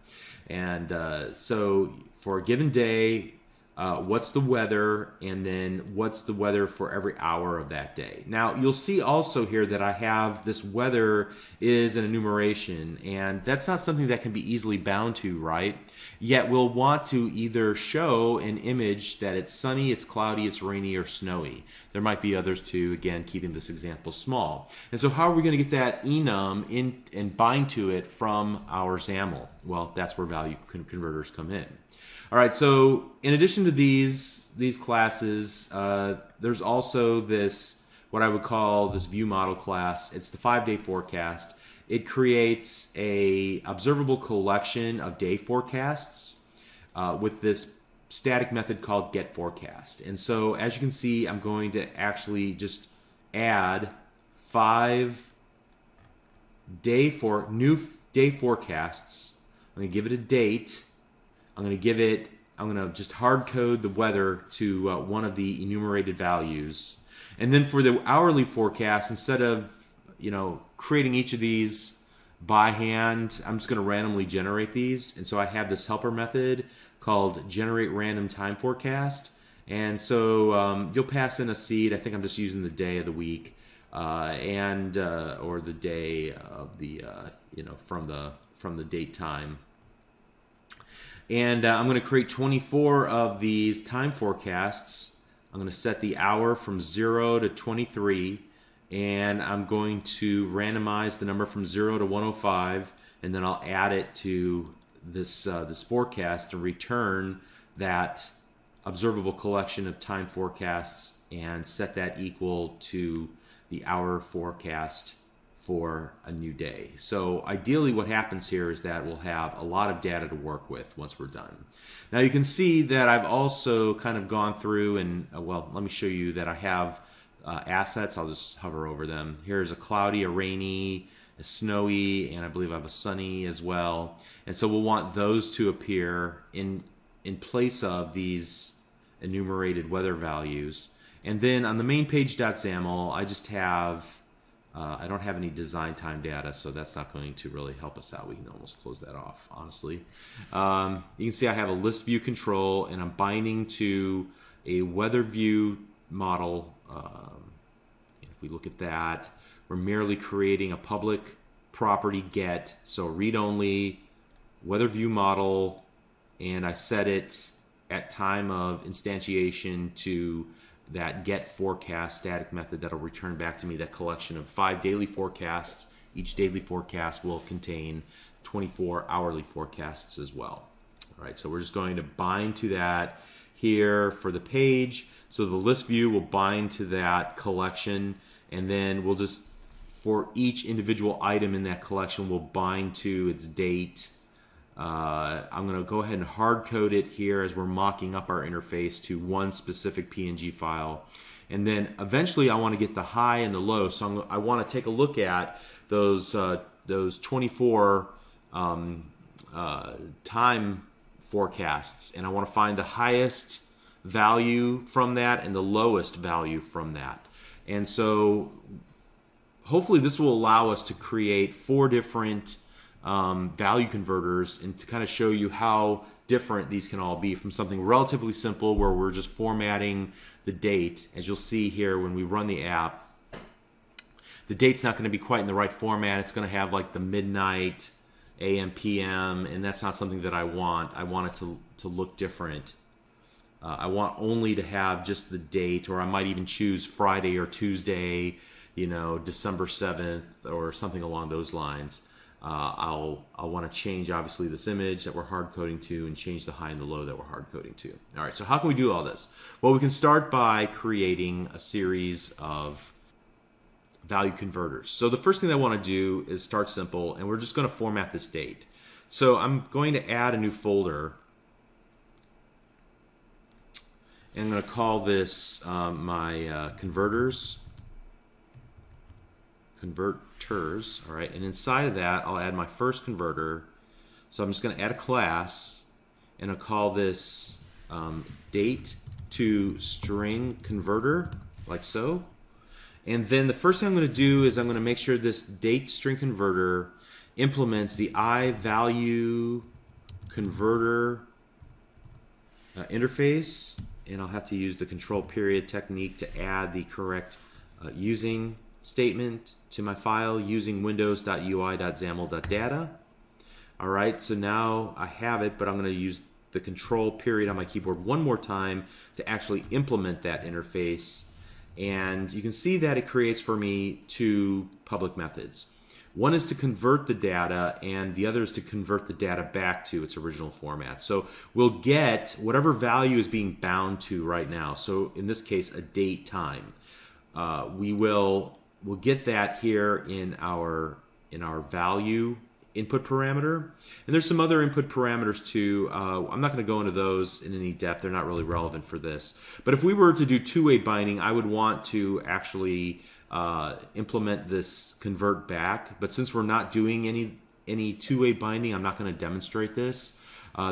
And so for a given day, what's the weather, and then what's the weather for every hour of that day. Now you'll see also here that I have this weather is an enumeration, and that's not something that can be easily bound to, right? Yet we'll want to either show an image that it's sunny, it's cloudy, it's rainy, or snowy. There might be others too, again keeping this example small. And so how are we going to get that enum in and bind to it from our XAML? Well, that's where value converters come in. All right, so in addition to these classes, there's also this, what I would call this view model class. It's the 5-day forecast. It creates a observable collection of day forecasts with this static method called getForecast. And so as you can see, I'm going to actually just add 5 new day forecasts. I'm going to give it a date. I'm going to just hard code the weather to one of the enumerated values. And then for the hourly forecast, instead of creating each of these by hand, I'm just going to randomly generate these. And so I have this helper method called generate random time forecast. And so you'll pass in a seed. I think I'm just using the day of the week or the day of the from the date time. And I'm going to create 24 of these time forecasts. I'm going to set the hour from 0 to 23, and I'm going to randomize the number from 0 to 105, and then I'll add it to this forecast and return that observable collection of time forecasts and set that equal to the hour forecast for a new day. So ideally what happens here is that we'll have a lot of data to work with once we're done. Now you can see that I've also kind of gone through and, well, let me show you that I have assets. I'll just hover over them. Here's a cloudy, a rainy, a snowy, and I believe I have a sunny as well. And so we'll want those to appear in place of these enumerated weather values. And then on the main page.xaml, I just have I don't have any design time data, so that's not going to really help us out. We can almost close that off, honestly. You can see I have a list view control, and I'm binding to a weather view model. If we look at that, we're merely creating a public property get, so read-only weather view model, and I set it at time of instantiation to that get forecast static method that'll return back to me that collection of 5 daily forecasts. Each daily forecast will contain 24 hourly forecasts as well. All right, so we're just going to bind to that here for the page. So the list view will bind to that collection, and then we'll just, for each individual item in that collection, we'll bind to its date. I'm going to go ahead and hard code it here as we're mocking up our interface to one specific PNG file. And then eventually I want to get the high and the low. So I want to take a look at those 24 time forecasts. And I want to find the highest value from that and the lowest value from that. And so hopefully this will allow us to create 4 different value converters and to kind of show you how different these can all be, from something relatively simple where we're just formatting the date. As you'll see here when we run the app, the date's not going to be quite in the right format. It's going to have like the midnight, AM, PM, and that's not something that I want. I want it to look different. I want only to have just the date, or I might even choose Friday or Tuesday, you know, December 7th or something along those lines. I'll want to change, obviously, this image that we're hard coding to and change the high and the low that we're hard coding to. All right, so how can we do all this? Well, we can start by creating a series of value converters. So the first thing I want to do is start simple, and we're just going to format this date. So I'm going to add a new folder, and I'm going to call this my converters. All right, and inside of that I'll add my first converter. So I'm just going to add a class, and I'll call this date to string converter, like so. And then the first thing I'm going to do is I'm going to make sure this date string converter implements the iValue converter interface, and I'll have to use the control period technique to add the correct using statement to my file using windows.ui.xaml.data. All right, so now I have it, but I'm going to use the control period on my keyboard one more time to actually implement that interface. And you can see that it creates for me 2 public methods. One is to convert the data, and the other is to convert the data back to its original format. So we'll get whatever value is being bound to right now. So in this case, a date time. We'll get that here in our value input parameter. And there's some other input parameters too. I'm not going to go into those in any depth. They're not really relevant for this. But if we were to do two-way binding, I would want to actually implement this convert back. But since we're not doing any two-way binding, I'm not going to demonstrate this.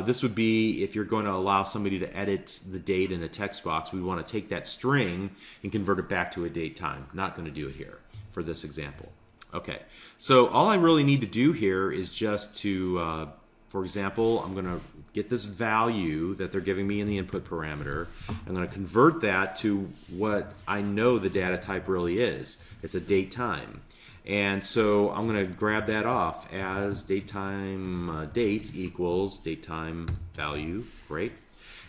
This would be if you're going to allow somebody to edit the date in a text box. We want to take that string and convert it back to a date time. Not going to do it here for this example. Okay, so all I really need to do here is just to, for example, I'm going to get this value that they're giving me in the input parameter. I'm going to convert that to what I know the data type really is. It's a date time. And so I'm going to grab that off as datetime date equals datetime value. Great.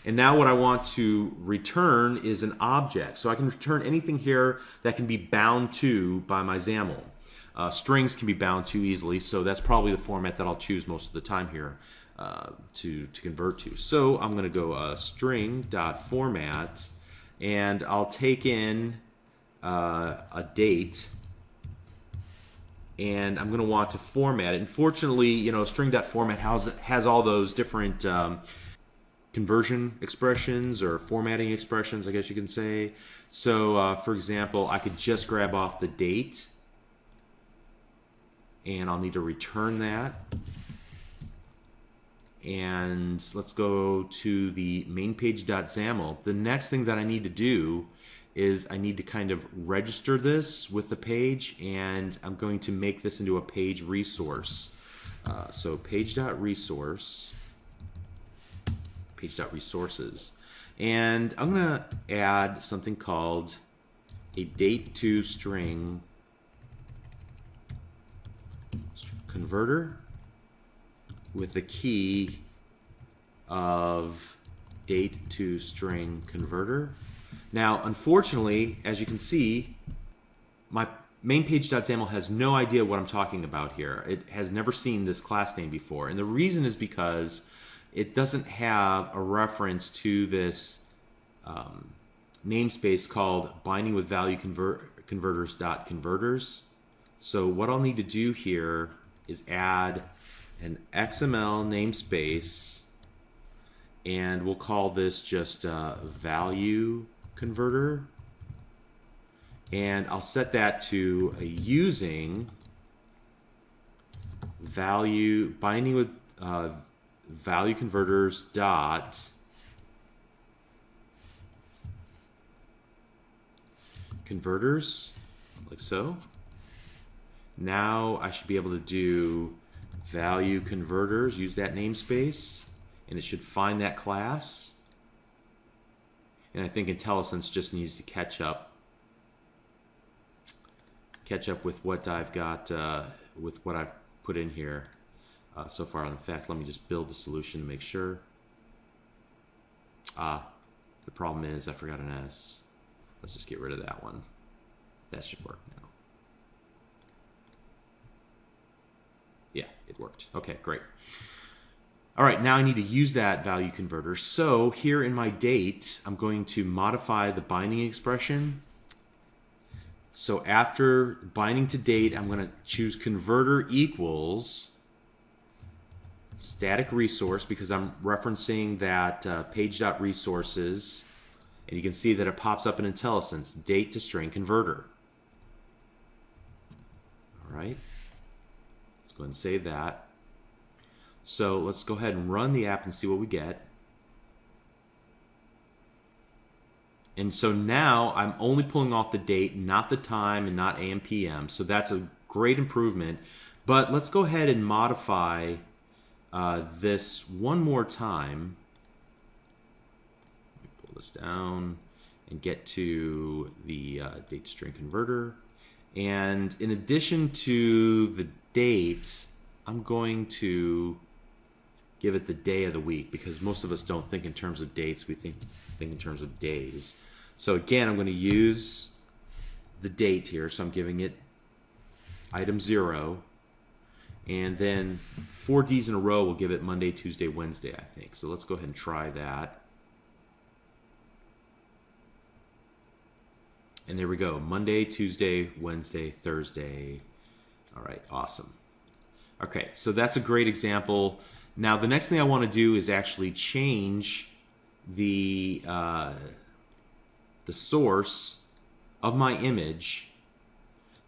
And now what I want to return is an object. So I can return anything here that can be bound to by my XAML. Strings can be bound to easily, so that's probably the format that I'll choose most of the time here to convert to. So I'm going to go string.format, and I'll take in a date, and I'm going to want to format it. Unfortunately, you know, string.format has all those different conversion expressions or formatting expressions, I guess you can say. So, for example, I could just grab off the date, and I'll need to return that. And let's go to the main page.xaml. The next thing that I need to do is I need to kind of register this with the page, and I'm going to make this into a page resource. So page.resources, and I'm going to add something called a date to string converter with the key of date to string converter. Now, unfortunately, as you can see, my main page.xaml has no idea what I'm talking about here. It has never seen this class name before. And the reason is because it doesn't have a reference to this namespace called binding with value converters.converters. So what I'll need to do here is add an XML namespace, and we'll call this just value converter, and I'll set that to a using value binding with value converters dot converters, like so. Now I should be able to do value converters, use that namespace, and it should find that class. And I think IntelliSense just needs to catch up with what I've got, with what I've put in here so far. In fact, let me just build the solution to make sure. The problem is I forgot an S. Let's just get rid of that one. That should work now. Yeah, it worked. Okay, great. All right, now I need to use that value converter. So here in my date, I'm going to modify the binding expression. So after binding to date, I'm going to choose converter equals static resource, because I'm referencing that page.resources, and you can see that it pops up in IntelliSense, date to string converter. All right, let's go ahead and save that. So let's go ahead and run the app and see what we get. And so now I'm only pulling off the date, not the time, and not AM, PM. So that's a great improvement. But let's go ahead and modify this one more time. Let me pull this down and get to the date to string converter. And in addition to the date, I'm going to give it the day of the week, because most of us don't think in terms of dates, we think in terms of days. So again, I'm going to use the date here, so I'm giving it item 0, and then 4 Ds in a row will give it Monday, Tuesday, Wednesday, I think. So let's go ahead and try that. And there we go, Monday, Tuesday, Wednesday, Thursday. All right, awesome. Okay, so that's a great example. Now the next thing I want to do is actually change the source of my image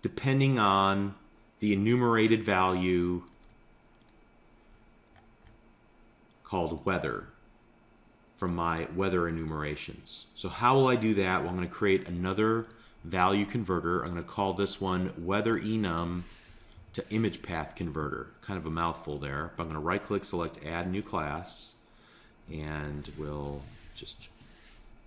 depending on the enumerated value called weather from my weather enumerations. So how will I do that? Well, I'm going to create another value converter. I'm going to call this one weather enum to image path converter. Kind of a mouthful there, but I'm going to right click, select add new class, and we'll just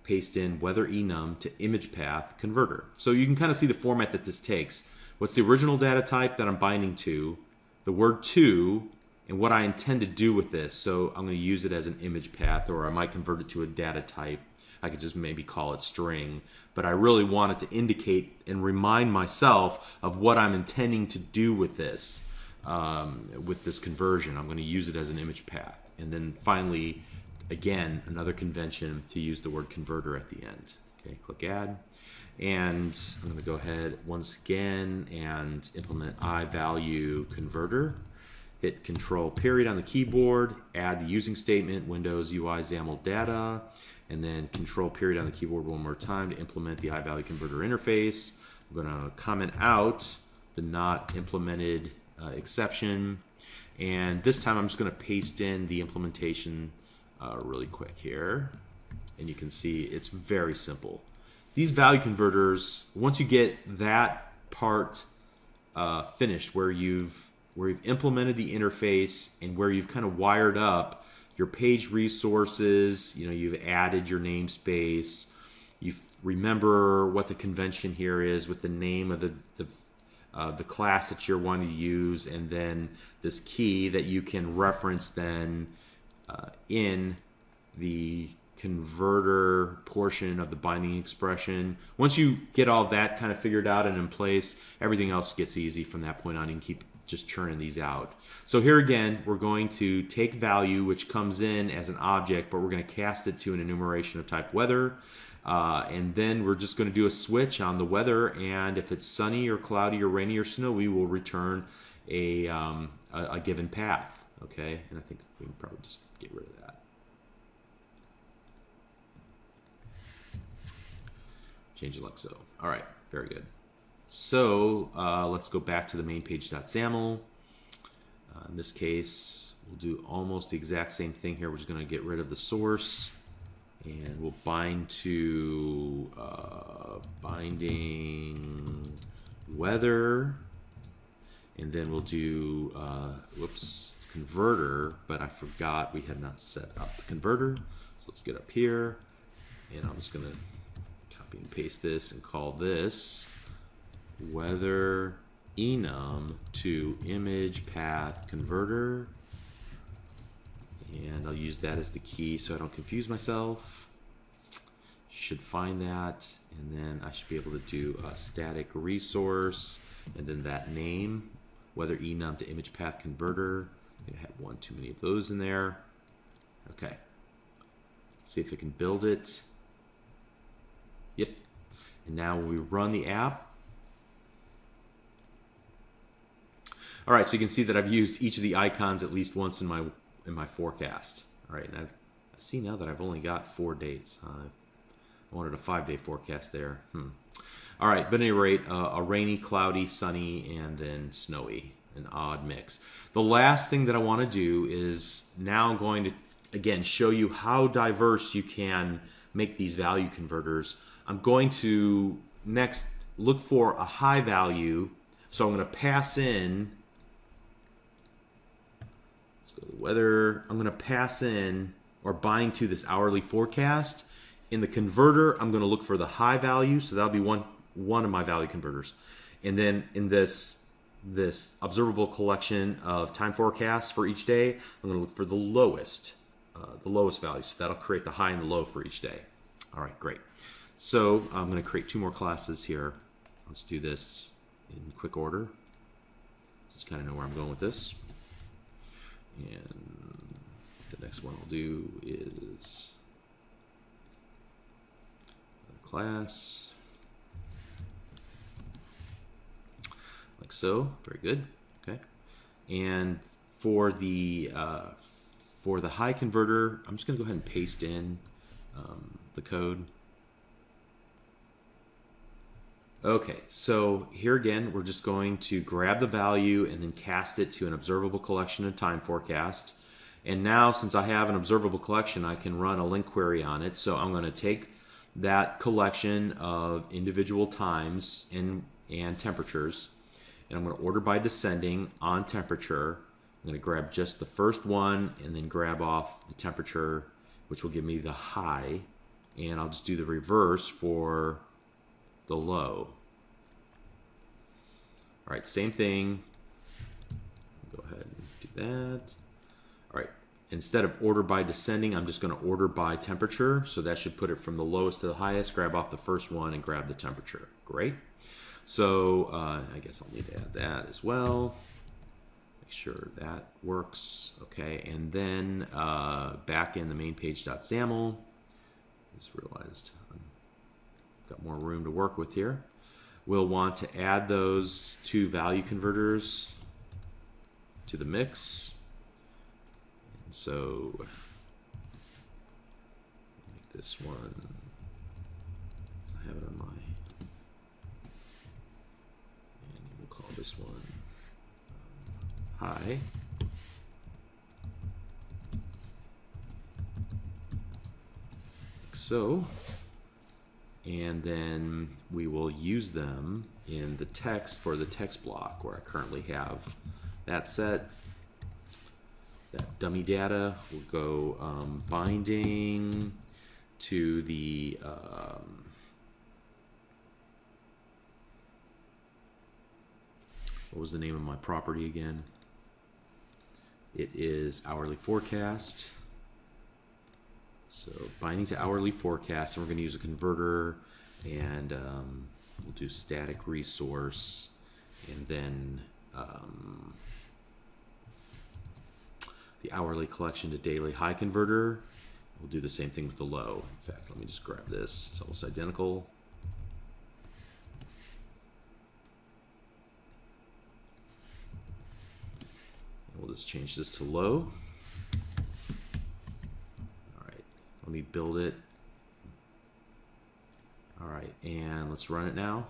paste in weather enum to image path converter. So you can kind of see the format that this takes. What's the original data type that I'm binding to, the word to, and what I intend to do with this. So I'm going to use it as an image path, or I might convert it to a data type. I could just maybe call it string, but I really want it to indicate and remind myself of what I'm intending to do with this conversion. I'm going to use it as an image path. And then finally, again, another convention to use the word converter at the end. Okay, click add. And I'm going to go ahead once again and implement iValue converter. Hit Control period on the keyboard, add the using statement, Windows UI XAML data, and then Control period on the keyboard one more time to implement the iValue converter interface. I'm going to comment out the not implemented exception, and this time I'm just going to paste in the implementation really quick here, and you can see it's very simple. these value converters, once you get that part finished, where you've implemented the interface and where you've kind of wired up your page resources, you've added your namespace, you remember what the convention here is with the name of the class that you're wanting to use, and then this key that you can reference then in the converter portion of the binding expression. Once you get all that kind of figured out and in place, everything else gets easy from that point on. You can keep just churning these out. So here again, we're going to take value, which comes in as an object, but we're going to cast it to an enumeration of type weather. And then we're just going to do a switch on the weather, and if it's sunny or cloudy or rainy or snowy, we'll return a given path. Okay, and I think we can probably just get rid of that. Change it like so. All right, very good. So let's go back to the main page.xaml. In this case, we'll do almost the exact same thing here. We're just going to get rid of the source, and we'll bind to binding weather, and then we'll do converter, but I forgot we had not set up the converter. So let's get up here, and I'm just going to copy and paste this and call this weather enum to image path converter, and I'll use that as the key so I don't confuse myself. Should find that, and then I should be able to do a static resource and then that name, weather enum to image path converter. I had one too many of those in there. Okay, see if I can build it. Yep. And now when we run the app, all right, so you can see that I've used each of the icons at least once in my forecast. All right, and I see now that I've only got 4 dates. I wanted a 5-day forecast there. All right, but at any rate, a rainy, cloudy, sunny, and then snowy, an odd mix. The last thing that I want to do is now I'm going to, again, show you how diverse you can make these value converters. I'm going to next look for a high value, so I'm going to pass in, let's go to the weather, I'm going to pass in or bind to this hourly forecast. In the converter, I'm going to look for the high value, so that'll be one of my value converters. And then in this observable collection of time forecasts for each day, I'm going to look for the lowest value. So that'll create the high and the low for each day. All right, great. So I'm going to create 2 more classes here. Let's do this in quick order. Just kind of know where I'm going with this. And the next one I'll do is class, like so. Very good. Okay. And for the high converter, I'm just going to go ahead and paste in the code. Okay, so here again, we're just going to grab the value and then cast it to an observable collection of time forecast. And now, since I have an observable collection, I can run a link query on it. So I'm going to take that collection of individual times and temperatures, and I'm going to order by descending on temperature. I'm going to grab just the first one and then grab off the temperature, which will give me the high, and I'll just do the reverse for the low. All right, same thing. Go ahead and do that. All right, instead of order by descending, I'm just going to order by temperature. So that should put it from the lowest to the highest. Grab off the first one and grab the temperature. Great. So I guess I'll need to add that as well. Make sure that works. Okay, and then back in the main page.xaml, just realized I've got more room to work with here. We'll want to add those 2 value converters to the mix. And so make this one, I have it on my, and we'll call this one high. Like so. and then we will use them in the text for the text block where I currently have that set. That dummy data will go binding to the what was the name of my property again? It is hourly forecast. So binding to hourly forecast, and we're going to use a converter, and we'll do static resource, and then the hourly collection to daily high converter. We'll do the same thing with the low. In fact, let me just grab this. It's almost identical. We'll just change this to low. All right, let me build it. All right, and let's run it now.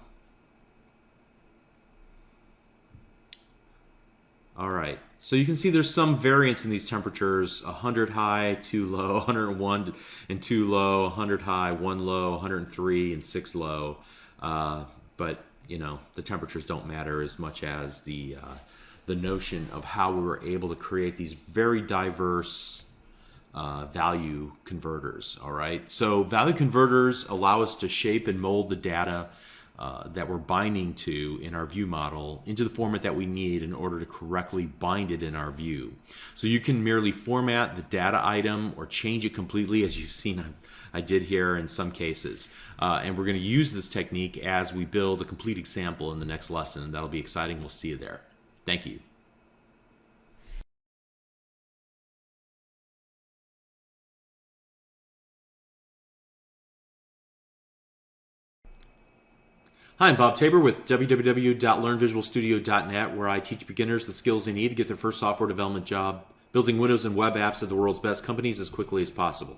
All right, so you can see there's some variance in these temperatures: 100 high, 2 low, 101 and 2 low, 100 high, 1 low, 103 and 6 low. But you know, the temperatures don't matter as much as the notion of how we were able to create these very diverse value converters. All right, so value converters allow us to shape and mold the data that we're binding to in our view model into the format that we need in order to correctly bind it in our view. So you can merely format the data item or change it completely, as you've seen I did here in some cases. And we're going to use this technique as we build a complete example in the next lesson. That'll be exciting. We'll see you there. Thank you. Hi, I'm Bob Tabor with www.learnvisualstudio.net, where I teach beginners the skills they need to get their first software development job, building Windows and web apps at the world's best companies as quickly as possible.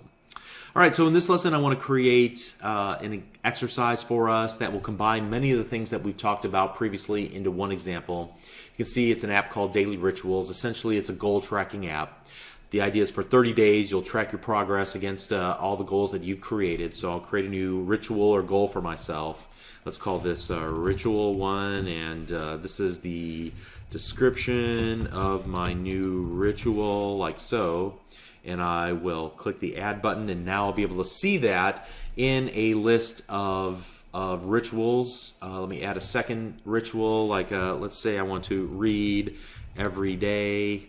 All right, so in this lesson, I want to create an exercise for us that will combine many of the things that we've talked about previously into one example. You can see it's an app called Daily Rituals. Essentially, it's a goal tracking app. The idea is for 30 days, you'll track your progress against all the goals that you've created. So I'll create a new ritual or goal for myself. Let's call this Ritual 1, and this is the description of my new ritual, like so. And I will click the Add button, and now I'll be able to see that in a list of rituals. Let me add a second ritual, like let's say I want to read every day,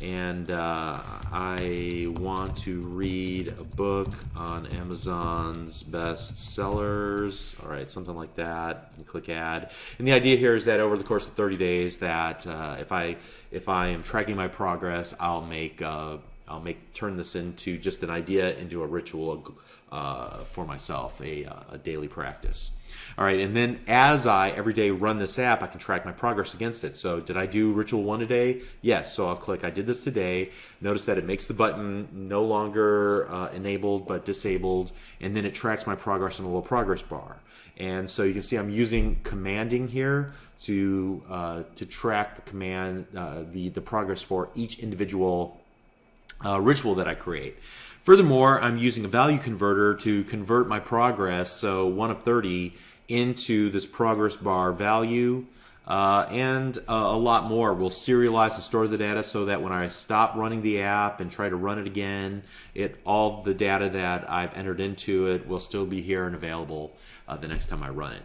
and I want to read a book on Amazon's best sellers. All right, something like that. And click Add. And the idea here is that over the course of 30 days, that if I am tracking my progress, I'll turn this into just an idea into a ritual for myself, a daily practice. All right, and then as I every day run this app, I can track my progress against it. So did I do Ritual 1 today? Yes, so I'll click I did this today. Notice that it makes the button no longer enabled but disabled, and then it tracks my progress in a little progress bar. And so you can see I'm using commanding here to track the command, the progress for each individual ritual that I create. Furthermore, I'm using a value converter to convert my progress, so 1 of 30, into this progress bar value, and a lot more. We'll serialize and store the data so that when I stop running the app and try to run it again, all the data that I've entered into it will still be here and available the next time I run it.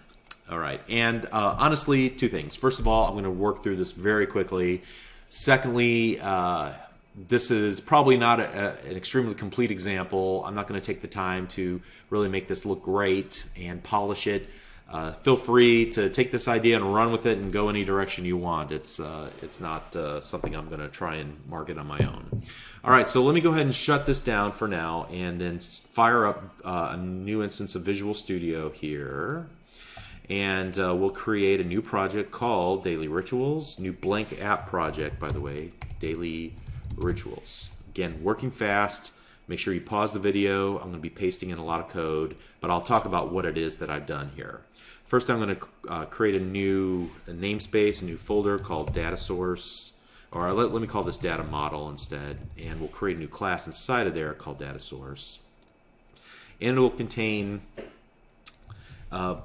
All right, and honestly, two things. First of all, I'm going to work through this very quickly. Secondly, this is probably not an extremely complete example. I'm not going to take the time to really make this look great and polish it. Feel free to take this idea and run with it and go any direction you want. It's not something I'm going to try and market on my own. All right, so let me go ahead and shut this down for now and then fire up a new instance of Visual Studio here. And we'll create a new project called Daily Rituals. New blank app project, by the way, Daily Rituals. Again, working fast. Make sure you pause the video. I'm going to be pasting in a lot of code, but I'll talk about what it is that I've done here. First, I'm going to create a new namespace, a new folder called data source, or let me call this data model instead, and we'll create a new class inside of there called data source. And it will contain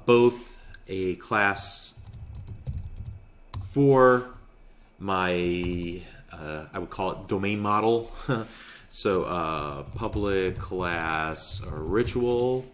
both a class for my, I would call it domain model. So public class ritual,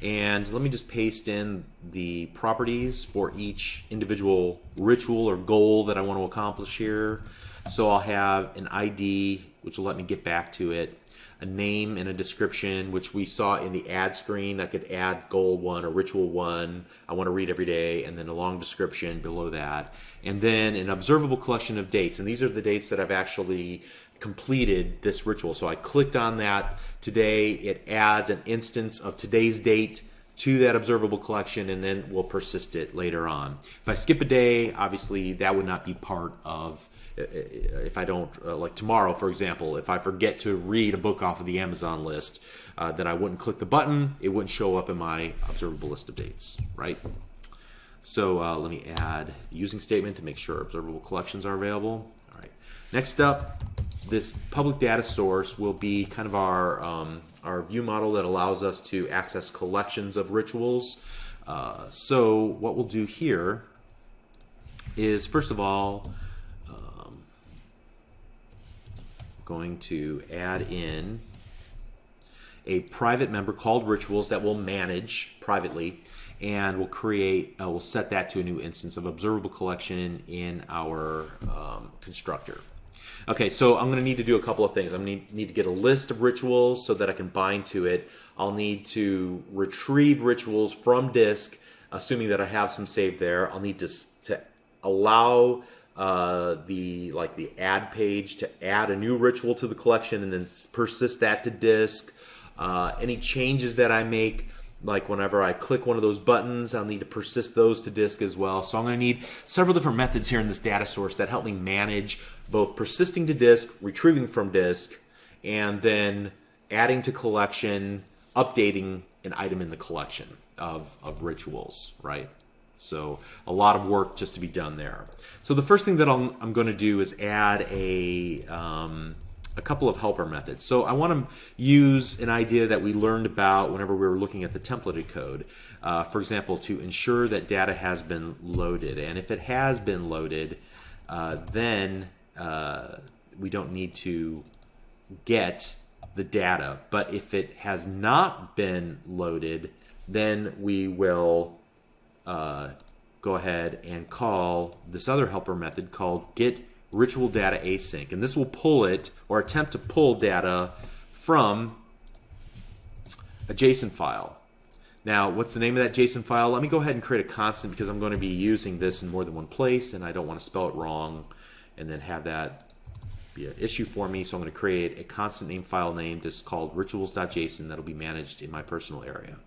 and let me just paste in the properties for each individual ritual or goal that I want to accomplish here. So I'll have an ID, which will let me get back to it, a name and a description, which we saw in the add screen. I could add goal 1 or ritual 1, I want to read every day, and then a long description below that. And then an observable collection of dates. And these are the dates that I've actually completed this ritual. So I clicked on that today. It adds an instance of today's date to that observable collection, and then we'll persist it later on. If I skip a day, obviously that would not be part of, if I don't, like tomorrow, for example, if I forget to read a book off of the Amazon list, then I wouldn't click the button. It wouldn't show up in my observable list of dates, right? So let me add the using statement to make sure observable collections are available. All right. Next up, this public data source will be kind of our view model that allows us to access collections of rituals. So what we'll do here is, first of all, going to add in a private member called rituals that we'll manage privately, and we'll create, we'll set that to a new instance of observable collection in our constructor. Okay, so I'm going to need to do a couple of things. I'm going to need to get a list of rituals so that I can bind to it. I'll need to retrieve rituals from disk, assuming that I have some saved there. I'll need to allow the add page to add a new ritual to the collection and then persist that to disk. Any changes that I make, like whenever I click one of those buttons, I'll need to persist those to disk as well. So I'm going to need several different methods here in this data source that help me manage both persisting to disk, retrieving from disk, and then adding to collection, updating an item in the collection of rituals, right? So a lot of work just to be done there. So the first thing that I'm going to do is add a couple of helper methods. So I want to use an idea that we learned about whenever we were looking at the templated code. For example, to ensure that data has been loaded. And if it has been loaded, then we don't need to get the data. But if it has not been loaded, then we will go ahead and call this other helper method called get ritual data async, and this will pull it or attempt to pull data from a JSON file. Now, what's the name of that JSON file? Let me go ahead and create a constant because I'm going to be using this in more than one place, and I don't want to spell it wrong and then have that be an issue for me. So I'm going to create a constant name file name just called rituals.json that'll be managed in my personal area.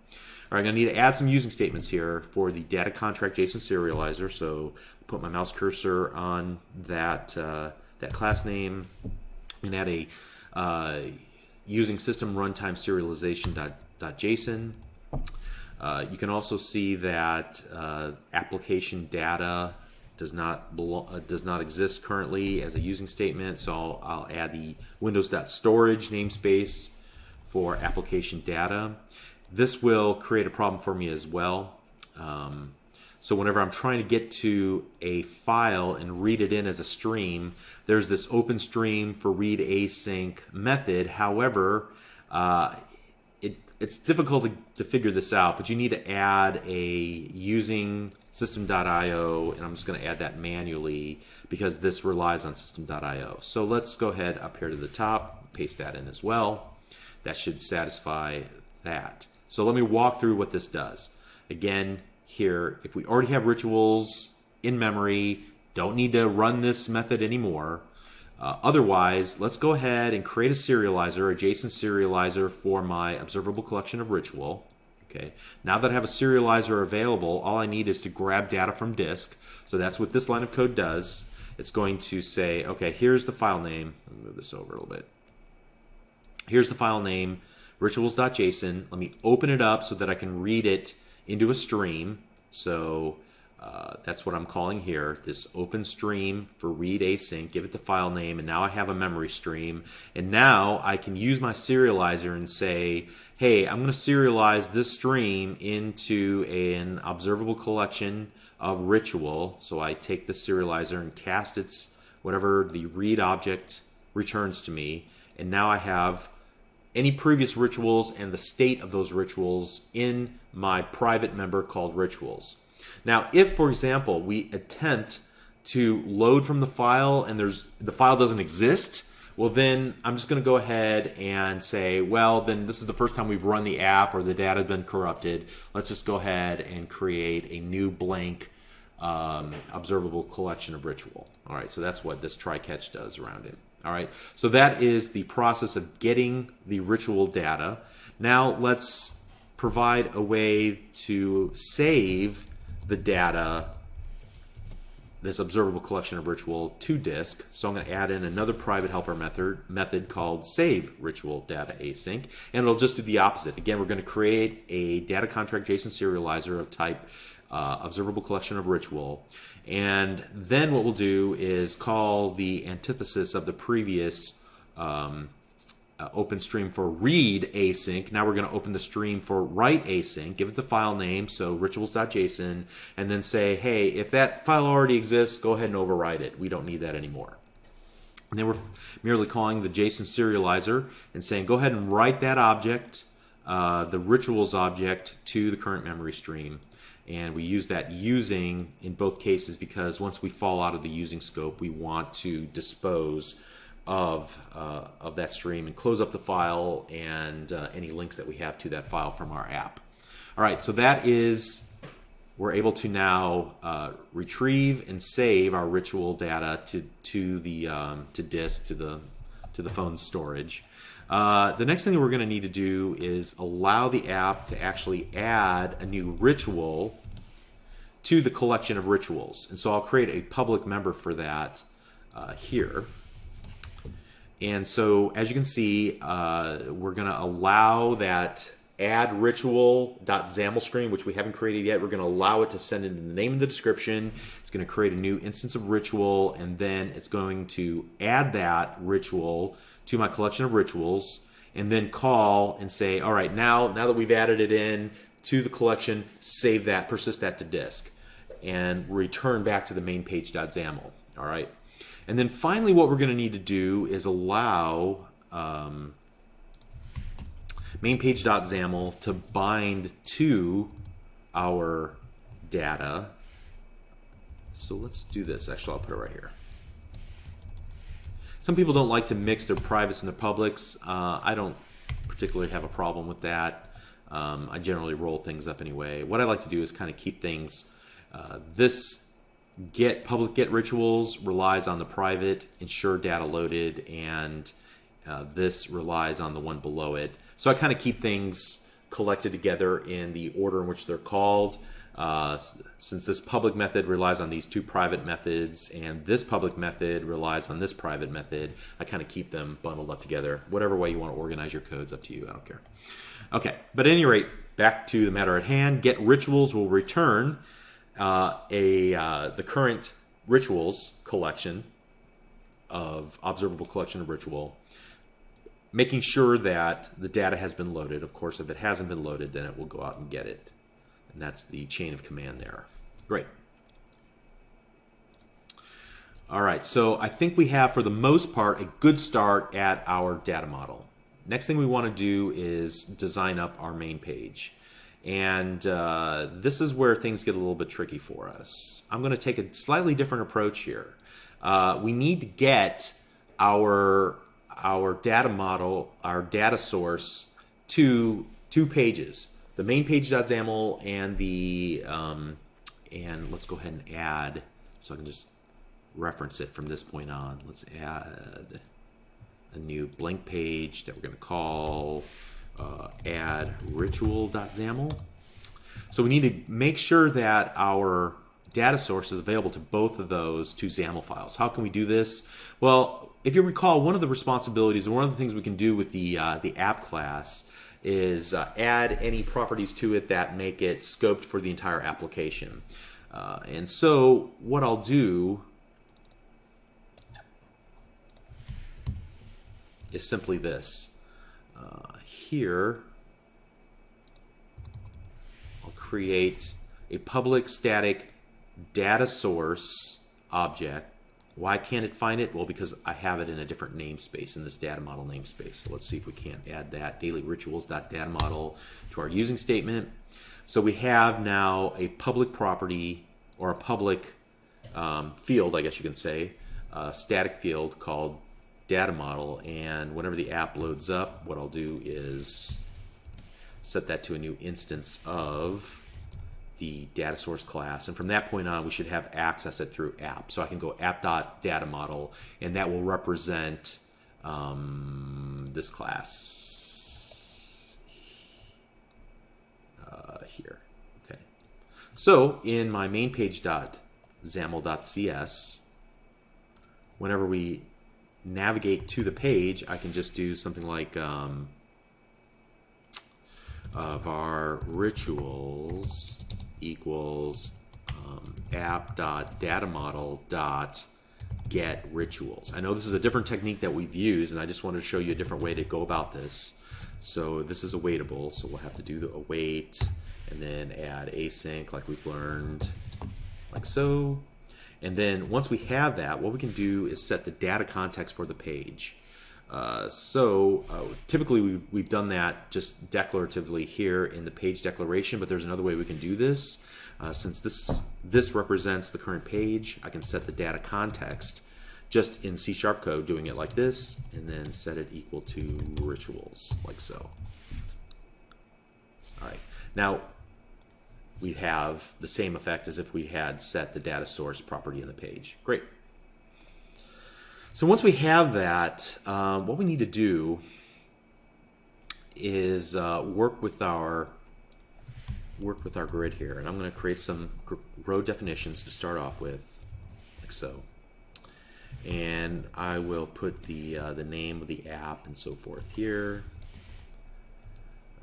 All right, I'm going to need to add some using statements here for the data contract JSON serializer. So put my mouse cursor on that that class name and add a using system runtime serialization.json. You can also see that application data does not exist currently as a using statement. So I'll add the windows.storage namespace for application data. This will create a problem for me as well. So whenever I'm trying to get to a file and read it in as a stream, there's this open stream for read async method. However, it's difficult to figure this out, but you need to add a using system.io, and I'm just going to add that manually because this relies on system.io. So let's go ahead up here to the top, paste that in as well. That should satisfy that. So let me walk through what this does. Again, here, if we already have rituals in memory, don't need to run this method anymore. Otherwise, let's go ahead and create a serializer, a JSON serializer for my observable collection of ritual. Okay. Now that I have a serializer available, all I need is to grab data from disk. So that's what this line of code does. It's going to say, okay, here's the file name. Let me move this over a little bit. Here's the file name, rituals.json. Let me open it up so that I can read it into a stream. So That's what I'm calling here, this open stream for read async, give it the file name, and now I have a memory stream. And now I can use my serializer and say, hey, I'm going to serialize this stream into an observable collection of ritual. So I take the serializer and cast its whatever the read object returns to me. And now I have any previous rituals and the state of those rituals in my private member called rituals. Now, if, for example, we attempt to load from the file and the file doesn't exist, well, then I'm just going to go ahead and say, well, then this is the first time we've run the app or the data has been corrupted. Let's just go ahead and create a new blank observable collection of ritual. All right, so that's what this try catch does around it. All right, so that is the process of getting the ritual data. Now let's provide a way to save the data, this observable collection of ritual, to disk. So I'm going to add in another private helper method called save ritual data async, and it'll just do the opposite. Again, we're going to create a data contract JSON serializer of type observable collection of ritual, and then what we'll do is call the antithesis of the previous open stream for read async. Now we're going to open the stream for write async, give it the file name, so rituals.json, and then say, hey, if that file already exists, go ahead and overwrite it. We don't need that anymore. And then we're merely calling the JSON serializer and saying, go ahead and write that object, the rituals object, to the current memory stream. And we use that using in both cases because once we fall out of the using scope, we want to dispose of that stream and close up the file and any links that we have to that file from our app. All right, so that is, we're able to now retrieve and save our ritual data to disk, to the phone's storage. The next thing that we're going to need to do is allow the app to actually add a new ritual to the collection of rituals. And so I'll create a public member for that here. And so as you can see, we're going to allow that add ritual.xaml stream, which we haven't created yet. We're going to allow it to send in the name and the description. It's going to create a new instance of ritual, and then it's going to add that ritual to my collection of rituals, and then call and say, all right, now that we've added it in to the collection, save that, persist that to disk, and return back to the main page.xaml. All right. And then finally, what we're going to need to do is allow main page.xaml to bind to our data. So let's do this. Actually, I'll put it right here. Some people don't like to mix their privates and their publics. I don't particularly have a problem with that. I generally roll things up anyway. What I like to do is kind of keep things, this public get rituals relies on the private ensure data loaded, and this relies on the one below it. So I kind of keep things collected together in the order in which they're called. Since this public method relies on these two private methods and this public method relies on this private method, I kind of keep them bundled up together. Whatever way you want to organize your codes, up to you. I don't care. Okay, but at any rate, back to the matter at hand. Get rituals will return the current rituals collection of observable collection of ritual, making sure that the data has been loaded. Of course, if it hasn't been loaded, then it will go out and get it. And that's the chain of command there. Great. All right, so I think we have, for the most part, a good start at our data model. Next thing we want to do is design up our main page. And this is where things get a little bit tricky for us. I'm going to take a slightly different approach here. We need to get our data model, our data source, to two pages. The main page.xaml and the and let's go ahead and add, so I can just reference it from this point on. Let's add a new blank page that we're going to call add ritual.xaml. So we need to make sure that our data source is available to both of those two XAML files. How can we do this? Well, if you recall, one of the responsibilities, or one of the things we can do with the app class, is add any properties to it that make it scoped for the entire application. And so what I'll do is simply this. Here, I'll create a public static data source object. Why can't it find it? Well, because I have it in a different namespace, in this data model namespace. So let's see if we can't add that daily rituals.data model to our using statement. So we have now a public property, or a public field, I guess you can say, a static field called data model. And whenever the app loads up, what I'll do is set that to a new instance of the data source class, and from that point on we should have access it through app. So I can go app.data model, and that will represent this class here. Okay. So in my main page.xaml.cs, whenever we navigate to the page, I can just do something like of our rituals equals app.datamodel.get rituals. I know this is a different technique that we've used, and I just wanted to show you a different way to go about this. So this is awaitable, so we'll have to do the await and then add async like we've learned, like so. And then once we have that, what we can do is set the data context for the page. Typically we've done that just declaratively here in the page declaration, but there's another way we can do this. Since this represents the current page, I can set the data context just in C# code, doing it like this, and then set it equal to rituals, like so. All right, now we have the same effect as if we had set the data source property in the page. Great. So once we have that, what we need to do is work with our grid here, and I'm going to create some row definitions to start off with, like so. And I will put the name of the app and so forth here.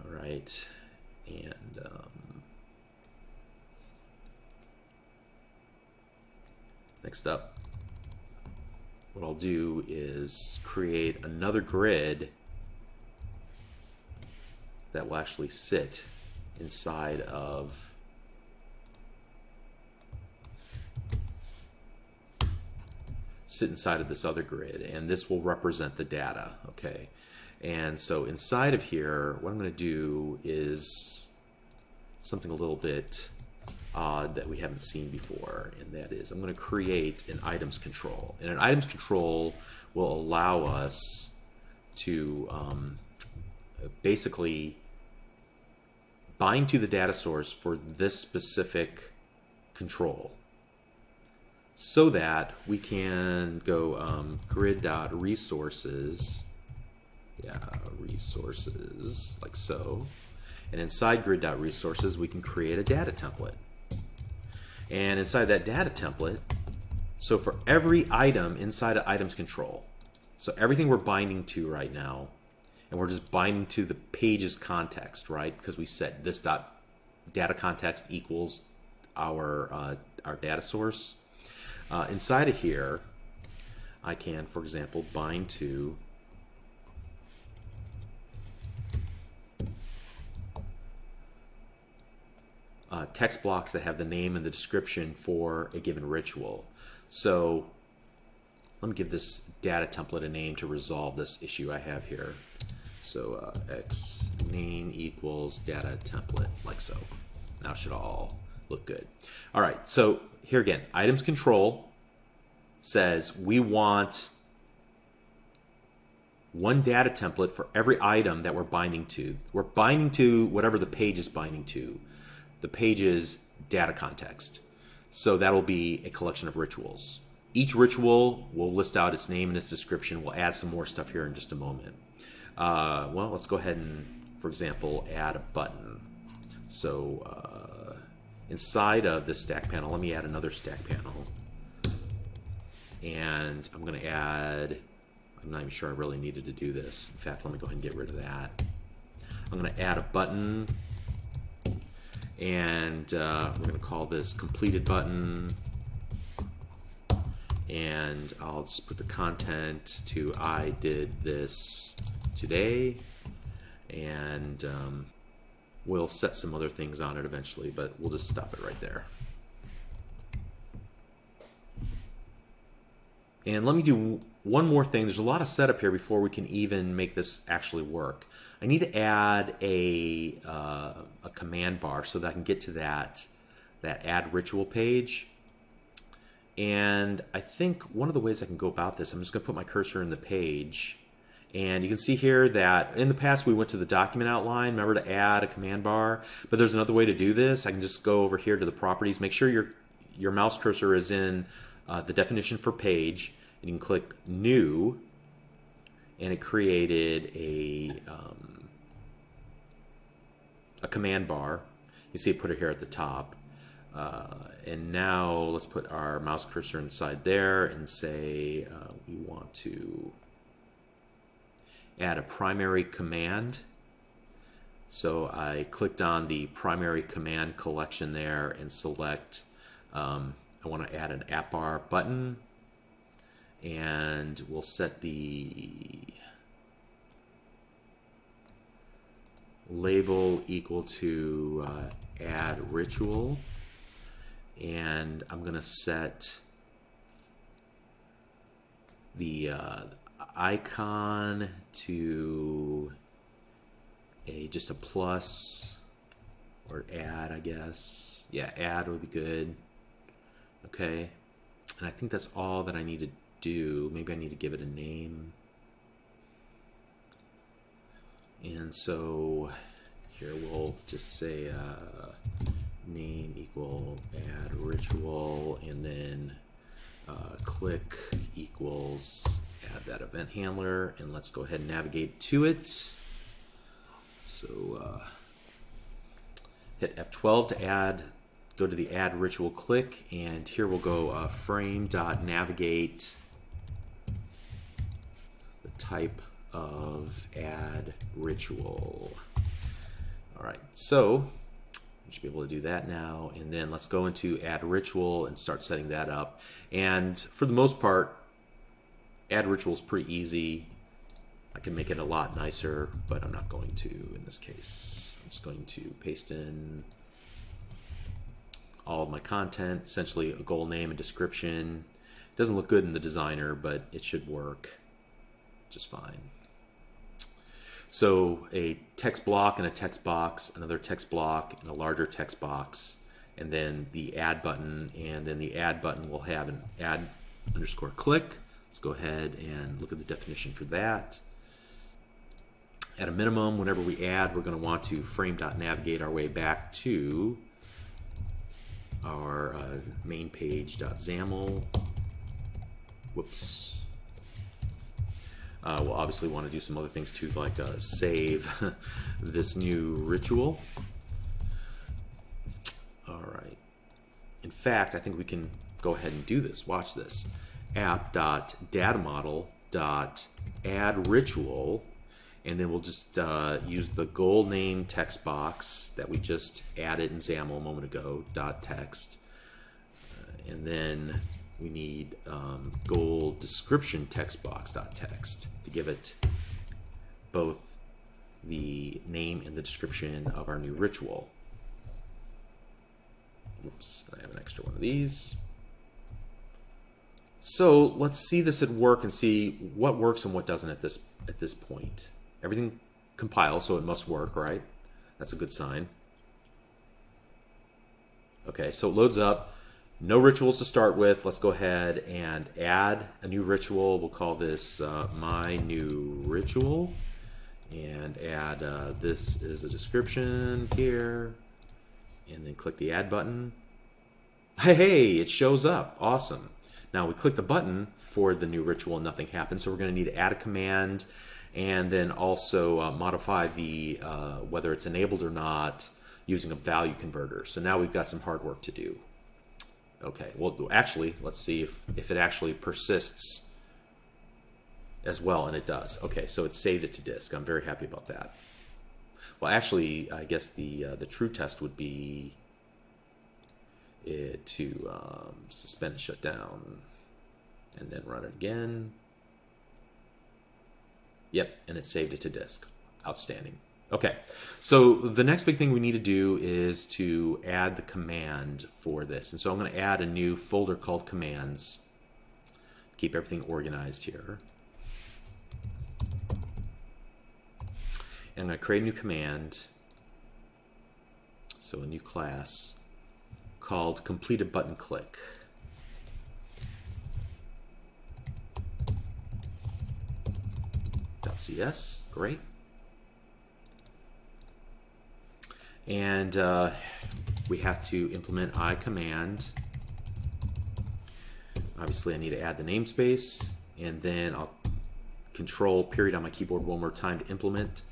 All right, and next up, what I'll do is create another grid that will actually sit inside of this other grid, and this will represent the data. Okay, and so inside of here, what I'm going to do is something a little bit odd that we haven't seen before, and that is I'm going to create an items control, and an items control will allow us to basically bind to the data source for this specific control, so that we can go grid.resources, resources, like so, and inside grid.resources we can create a data template. And inside that data template, so for every item inside of items control, so everything we're binding to right now, and we're just binding to the page's context, right? Because we set this data context equals our data source. Inside of here, I can, for example, bind to text blocks that have the name and the description for a given ritual. So let me give this data template a name to resolve this issue I have here. So x name equals data template, like so. Now it should all look good. All right, so here again, items control says we want one data template for every item that we're binding to. We're binding to whatever the page is binding to, the page's data context. So that'll be a collection of rituals. Each ritual will list out its name and its description. We'll add some more stuff here in just a moment. Well, let's go ahead and, for example, add a button. So inside of this stack panel, let me add another stack panel. And I'm going to add, I'm not even sure I really needed to do this. In fact, let me go ahead and get rid of that. I'm going to add a button. And we're going to call this completed button. And I'll just put the content to I did this today. And we'll set some other things on it eventually, but we'll just stop it right there. And let me do one more thing. There's a lot of setup here before we can even make this actually work. I need to add a command bar so that I can get to that add ritual page. And I think one of the ways I can go about this, I'm just going to put my cursor in the page. And you can see here that in the past we went to the document outline, remember to add a command bar. But there's another way to do this. I can just go over here to the properties. Make sure your mouse cursor is in the definition for page. And you can click New. And it created a command bar. You see it put it here at the top. And now let's put our mouse cursor inside there and say we want to add a primary command. So I clicked on the primary command collection there and select I want to add an app bar button, and we'll set the label equal to add ritual. And I'm going to set the icon to just a plus or add, I guess. Yeah, add would be good. Okay. And I think that's all that I need to do. Maybe I need to give it a name. And so here we'll just say name equal add ritual, and then click equals add that event handler, and let's go ahead and navigate to it. So hit F12 to add, go to the add ritual click, and here we'll go frame.navigate the type of add ritual. All right, so should be able to do that now, and then let's go into add ritual and start setting that up. And for the most part, add ritual is pretty easy. I can make it a lot nicer, but I'm not going to in this case. I'm just going to paste in all of my content, essentially a goal name and description. It doesn't look good in the designer, but it should work just fine. So a text block and a text box, another text block and a larger text box, and then the add button, and then the add button will have an add underscore click. Let's go ahead and look at the definition for that. At a minimum, whenever we add, we're going to want to frame.navigate our way back to our main page.xaml. Whoops. We'll obviously want to do some other things too, like save this new ritual. All right. In fact, I think we can go ahead and do this. Watch this. app.datamodel.addRitual, and then we'll just use the goal name text box that we just added in XAML a moment ago, .text, and then we need goal description text box .text to give it both the name and the description of our new ritual. Oops, I have an extra one of these. So let's see this at work and see what works and what doesn't at this point. Everything compiles, so it must work, right? That's a good sign. Okay, so it loads up. No rituals to start with. Let's go ahead and add a new ritual. We'll call this my new ritual, and add this is a description here, and then click the add button. Hey, it shows up. Awesome. Now we click the button for the new ritual and nothing happens, so we're going to need to add a command and then also modify the whether it's enabled or not using a value converter. So now we've got some hard work to do. Okay, well actually let's see if it actually persists as well, and it does. Okay, so it saved it to disk. I'm very happy about that. Well, actually, I guess the true test would be it to suspend and shut down, and then run it again. Yep, and it saved it to disk. Outstanding. Okay, so the next big thing we need to do is to add the command for this. And so I'm going to add a new folder called commands. Keep everything organized here. And I'm going to create a new command. So a new class called completed button click. .cs, great. And we have to implement iCommand. Obviously, I need to add the namespace, and then I'll control period on my keyboard one more time to implement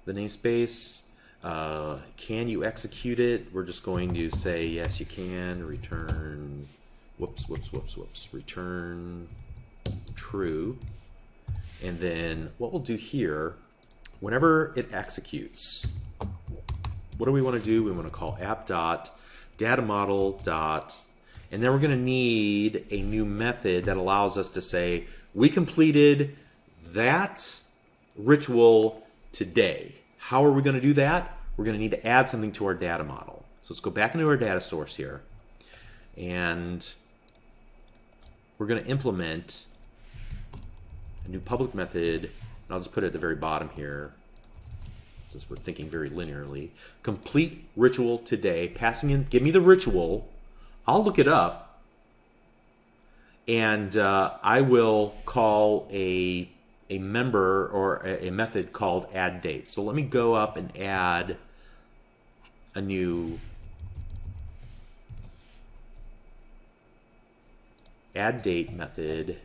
the namespace. Can you execute it? We're just going to say yes, you can. Return, return true. And then what we'll do here, whenever it executes, what do we want to do? We want to call app.dataModel. And then we're going to need a new method that allows us to say, we completed that ritual today. How are we going to do that? We're going to need to add something to our data model. So let's go back into our data source here. And we're going to implement a new public method. And I'll just put it at the very bottom here, since we're thinking very linearly. Complete ritual today. Passing in, give me the ritual. I'll look it up. And I will call a member or a method called add date. So let me go up and add a new add date method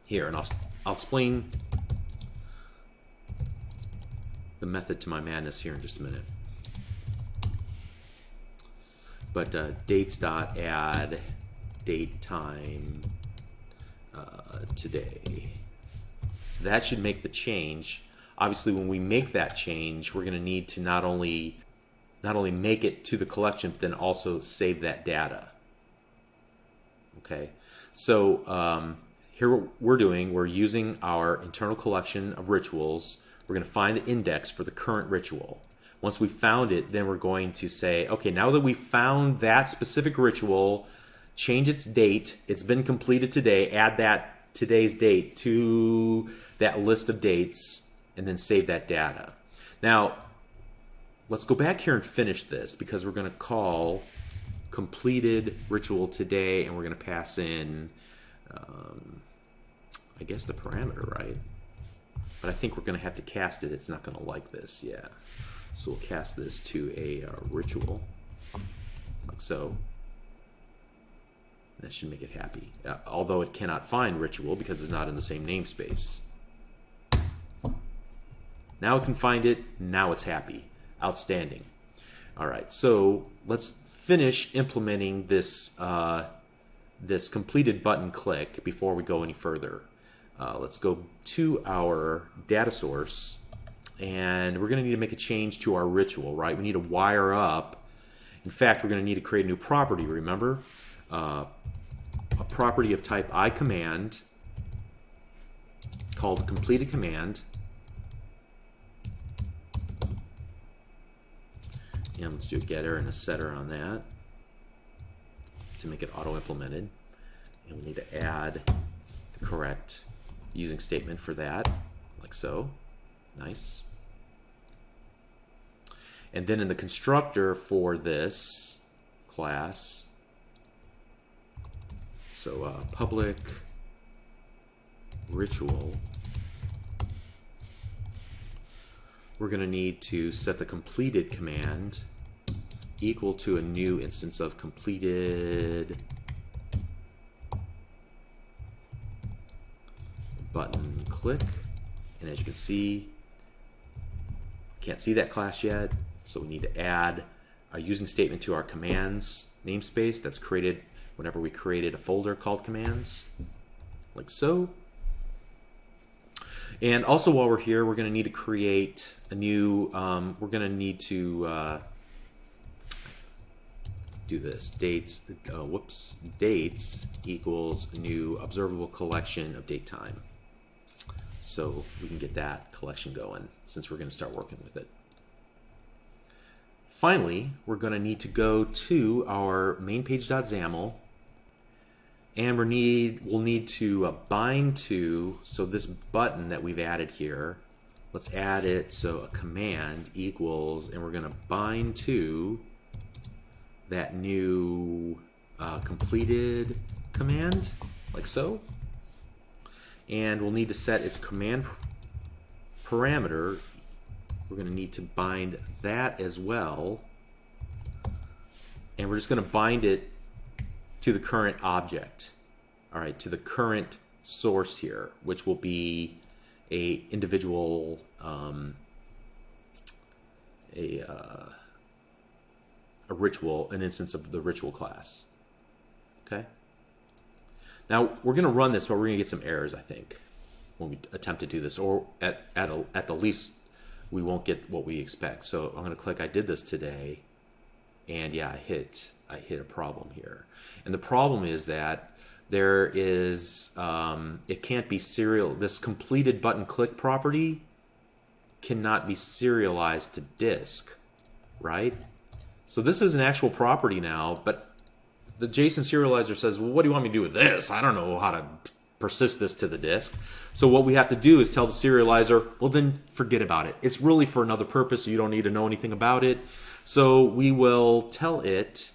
here, and I'll explain the method to my madness here in just a minute. But dates.add date time today. So that should make the change. Obviously, when we make that change, we're going to need to not only make it to the collection, but then also save that data. Okay, so here what we're using our internal collection of rituals. We're going to find the index for the current ritual. Once we found it, then we're going to say, okay, now that we found that specific ritual, change its date. It's been completed today. Add that today's date to that list of dates, and then save that data. Now, let's go back here and finish this, because we're going to call completed ritual today, and we're going to pass in, I guess, the parameter, right? But I think we're going to have to cast it. It's not going to like this, yeah. So we'll cast this to a ritual, like so. That should make it happy, although it cannot find ritual because it's not in the same namespace. Now it can find it. Now it's happy. Outstanding. All right, so let's finish implementing this this completed button click before we go any further. Let's go to our data source, and we're going to need to make a change to our ritual, right? We need to wire up. In fact, we're going to need to create a new property, remember? A property of type iCommand called completed command. And let's do a getter and a setter on that to make it auto-implemented. And we need to add the correct using statement for that, like so. Nice. And then in the constructor for this class, so public ritual, we're going to need to set the completed command equal to a new instance of completed button click. And as you can see, can't see that class yet, so we need to add a using statement to our commands namespace that's created whenever we created a folder called commands, like so. And also while we're here, we're going to need to create a new, we're going to need to do this. Dates equals a new observable collection of date time. So we can get that collection going since we're going to start working with it. Finally, we're going to need to go to our main page.xaml, and we'll need to bind to, so this button that we've added here, let's add it, so a command equals, and we're going to bind to that new completed command, like so. And we'll need to set its command parameter. We're going to need to bind that as well. And we're just going to bind it to the current object. All right, to the current source here, which will be a individual, a ritual, an instance of the ritual class. Okay. Now we're going to run this, but we're going to get some errors, I think, when we attempt to do this, or at the least, we won't get what we expect. So I'm going to click I did this today, and yeah, I hit a problem here. And the problem is that there is it can't be serial. This completed button click property cannot be serialized to disk, right? So this is an actual property now, but the JSON serializer says, well, what do you want me to do with this? I don't know how to persist this to the disk. So what we have to do is tell the serializer, well, then forget about it. It's really for another purpose. So you don't need to know anything about it. So we will tell it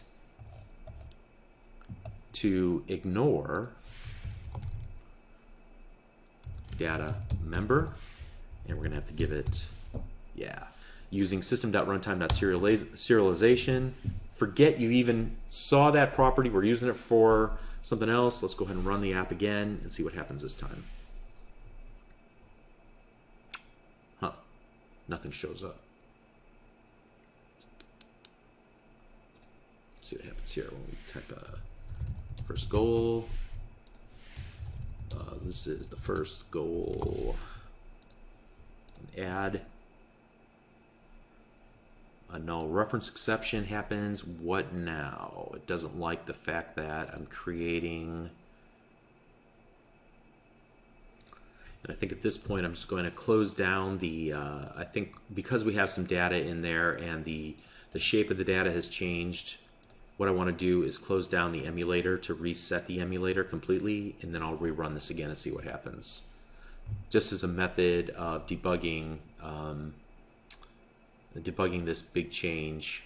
to ignore data member, and we're going to have to give it, yeah, using system.runtime.serialization. Forget you even saw that property. We're using it for something else. Let's go ahead and run the app again and see what happens this time. Huh, nothing shows up. Let's see what happens here when we type first goal. This is the first goal. Add. A null reference exception happens. What now? It doesn't like the fact that I'm creating. And I think at this point I'm just going to close down the, I think because we have some data in there and the shape of the data has changed, what I want to do is close down the emulator to reset the emulator completely, and then I'll rerun this again and see what happens. Just as a method of debugging this big change.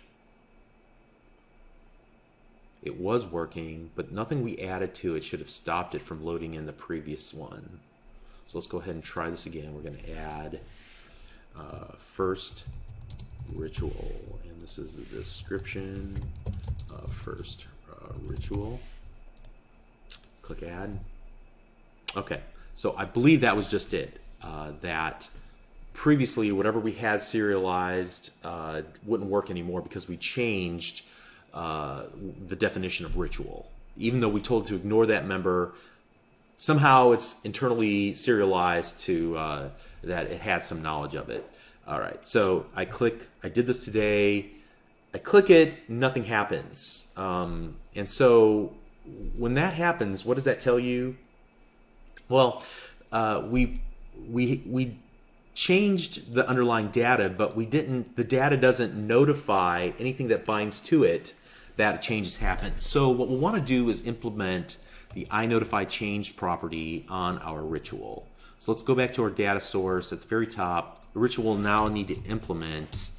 It was working, but nothing we added to it should have stopped it from loading in the previous one. So let's go ahead and try this again. We're going to add first ritual, and this is the description of first ritual. Click add. Okay, so I believe that was just it. That previously, whatever we had serialized wouldn't work anymore because we changed the definition of ritual. Even though we told it to ignore that member, somehow it's internally serialized to that it had some knowledge of it. All right, so I did this today. I click it, nothing happens. And so when that happens, what does that tell you? Well, we changed the underlying data, but the data doesn't notify anything that binds to it that changes happened. So what we'll want to do is implement the iNotifyChanged property on our ritual. So let's go back to our data source at the very top. The ritual will now need to implement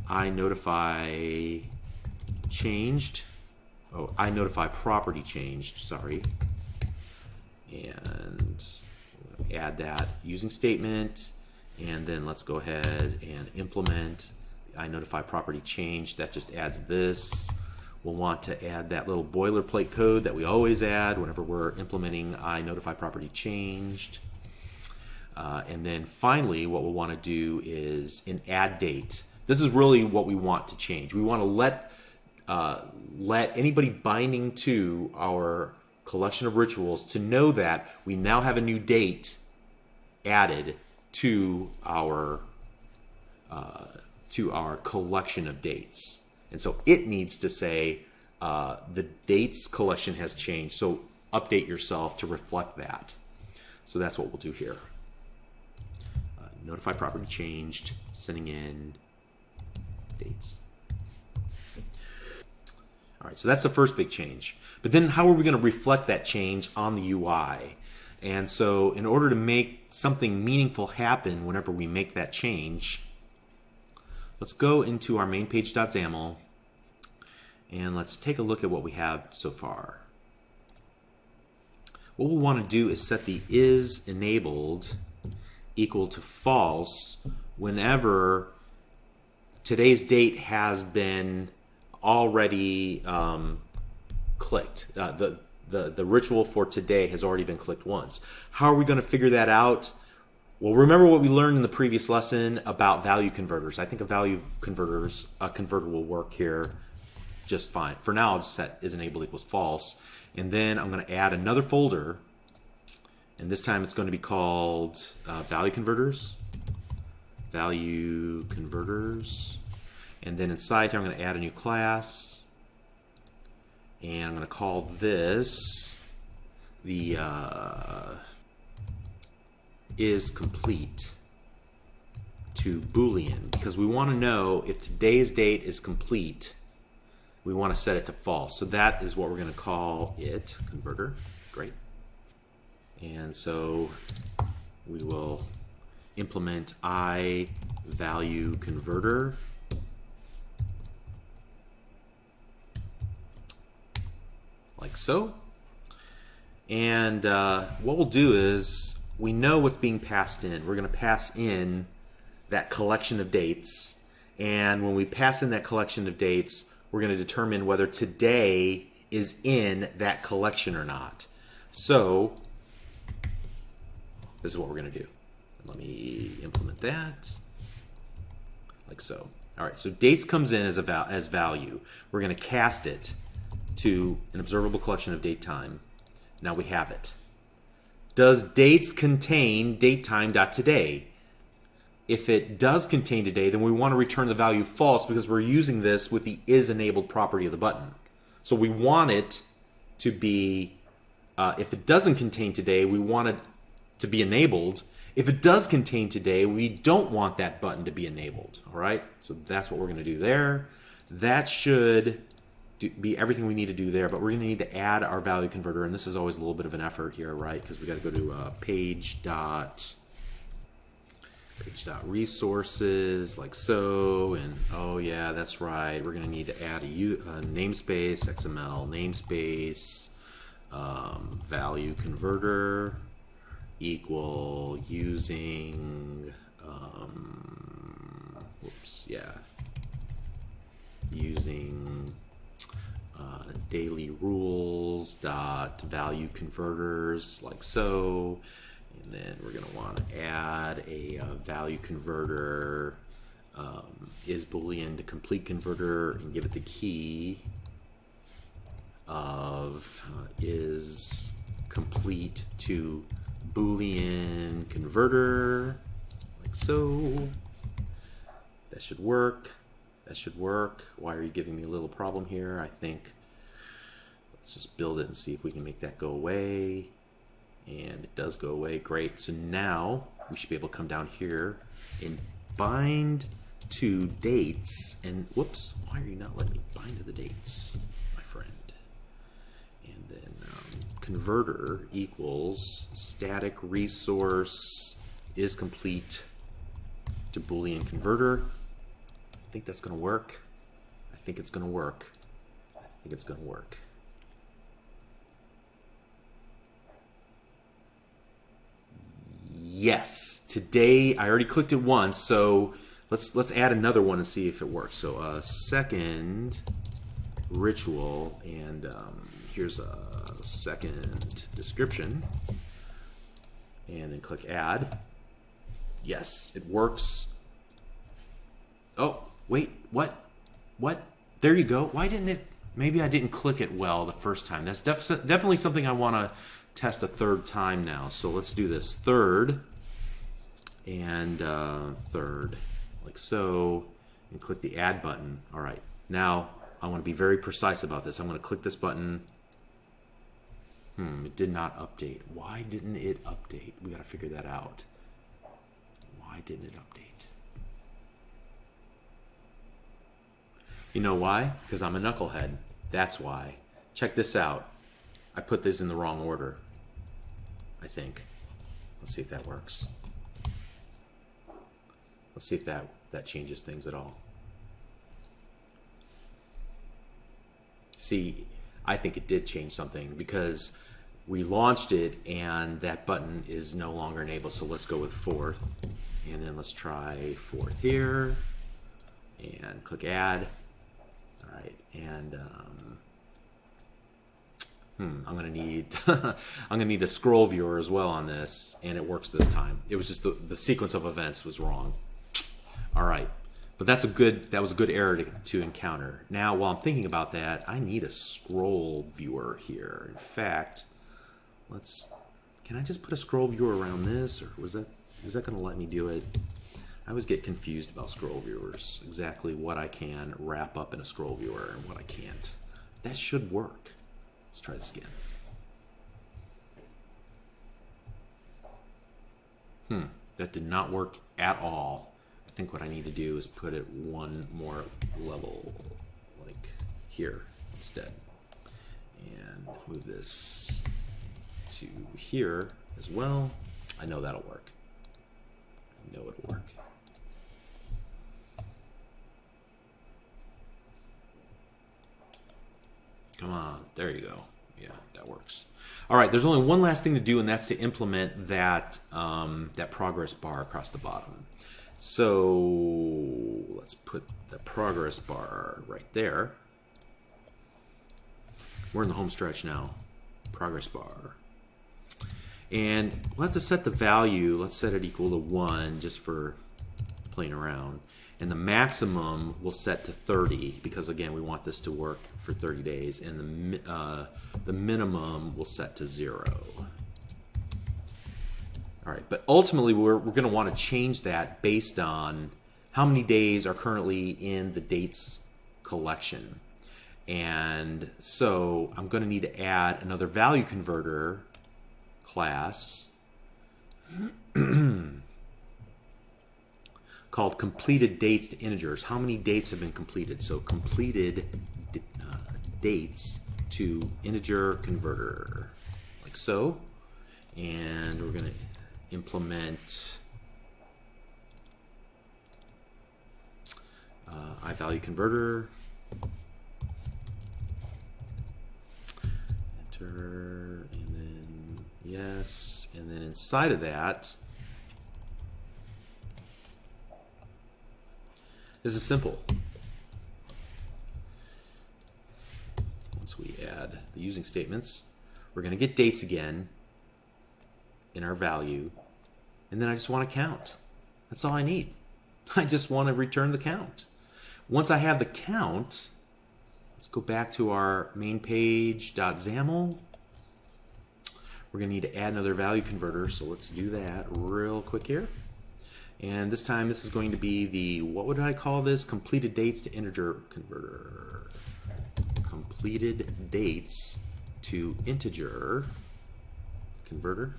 iNotifyChanged. Oh, iNotifyPropertyChanged, sorry. And add that using statement. And then let's go ahead and implement the iNotifyPropertyChanged. That just adds this. We'll want to add that little boilerplate code that we always add whenever we're implementing iNotifyPropertyChanged. And then finally, what we'll want to do is in add date. This is really what we want to change. We want to let anybody binding to our collection of rituals to know that we now have a new date added to our collection of dates. And so it needs to say the dates collection has changed. So update yourself to reflect that. So that's what we'll do here. Notify property changed, sending in dates. All right, so that's the first big change. But then how are we going to reflect that change on the UI? And so in order to make something meaningful happen whenever we make that change, let's go into our main page.xaml and let's take a look at what we have so far. What we want to do is set the is enabled equal to false whenever today's date has been already clicked. The ritual for today has already been clicked once. How are we going to figure that out? Well, remember what we learned in the previous lesson about value converters. I think a converter will work here just fine. For now, I'll just set is enabled equals false. And then I'm going to add another folder. And this time it's going to be called value converters. Value converters. And then inside here, I'm going to add a new class. And I'm going to call this the is complete to Boolean, because we want to know if today's date is complete, we want to set it to false. So that is what we're going to call it, converter. Great. And so we will implement value converter. Like so. And what we'll do is, we know what's being passed in. We're going to pass in that collection of dates. And when we pass in that collection of dates, we're going to determine whether today is in that collection or not. So this is what we're going to do. Let me implement that. Like so. All right, so dates comes in as value. We're going to cast it to an observable collection of date time. Now we have it. Does dates contain datetime.today? If it does contain today, then we want to return the value false because we're using this with the is enabled property of the button. So we want it to be, if it doesn't contain today, we want it to be enabled. If it does contain today, we don't want that button to be enabled. All right, so that's what we're going to do there. That should be everything we need to do there, but we're going to need to add our value converter, and this is always a little bit of an effort here, right? Because we got to go to page.resources, like so, and oh yeah, that's right. We're going to need to add a namespace, XML namespace, value converter equal using, using daily rules dot value converters, like so, and then we're going to want to add a value converter is Boolean to complete converter and give it the key of is complete to Boolean converter, like so. That should work. That should work. Why are you giving me a little problem here? I think let's just build it and see if we can make that go away. And it does go away. Great. So now we should be able to come down here and bind to dates. And whoops, why are you not letting me bind to the dates, my friend? And then converter equals static resource is complete to Boolean converter. I think that's going to work. I think it's going to work. I think it's going to work. Yes, today I already clicked it once, so let's add another one and see if it works. So second ritual, and here's a second description, and then click add. Yes, it works. Oh, wait, what? There you go. Why didn't it? Maybe I didn't click it well the first time. That's definitely something I want to test a third time now. So let's do this. Third, and third, like so, and click the add button. All right, now I want to be very precise about this. I'm going to click this button. It did not update. Why didn't it update? We got to figure that out. Why didn't it update? You know why? Because I'm a knucklehead. That's why. Check this out. I put this in the wrong order, I think. Let's see if that works. Let's see if that changes things at all. See, I think it did change something because we launched it and that button is no longer enabled. So let's go with fourth, and then let's try fourth here and click add. All right, and I'm gonna need I'm gonna need a scroll viewer as well on this, and it works this time. It was just the sequence of events was wrong. All right, but that was a good error to encounter. Now, while I'm thinking about that, I need a scroll viewer here. In fact, can I just put a scroll viewer around this, or is that gonna let me do it? I always get confused about scroll viewers, exactly what I can wrap up in a scroll viewer and what I can't. That should work. Let's try this again. That did not work at all. I think what I need to do is put it one more level, like here instead. And move this to here as well. I know that'll work. I know it'll work. Come on, there you go. Yeah, that works. All right, there's only one last thing to do, and that's to implement that that progress bar across the bottom. So let's put the progress bar right there. We're in the home stretch now. Progress bar. And we'll have to set the value. Let's set it equal to 1 just for playing around. And the maximum we'll set to 30 because, again, we want this to work for 30 days. And the minimum we'll set to 0. All right, but ultimately we're going to want to change that based on how many days are currently in the dates collection. And so I'm going to need to add another value converter class called completed dates to integers. How many dates have been completed? So completed dates to integer converter, like so. And we're going to implement iValue converter. Enter, and then yes, and then inside of that, this is simple. Once we add the using statements, we're going to get dates again in our value, and then I just want to count. That's all I need. I just want to return the count. Once I have the count, let's go back to our main page.xaml. We're going to need to add another value converter, so let's do that real quick here. And this time this is going to be the, what would I call this? Completed dates to integer converter. Completed dates to integer converter.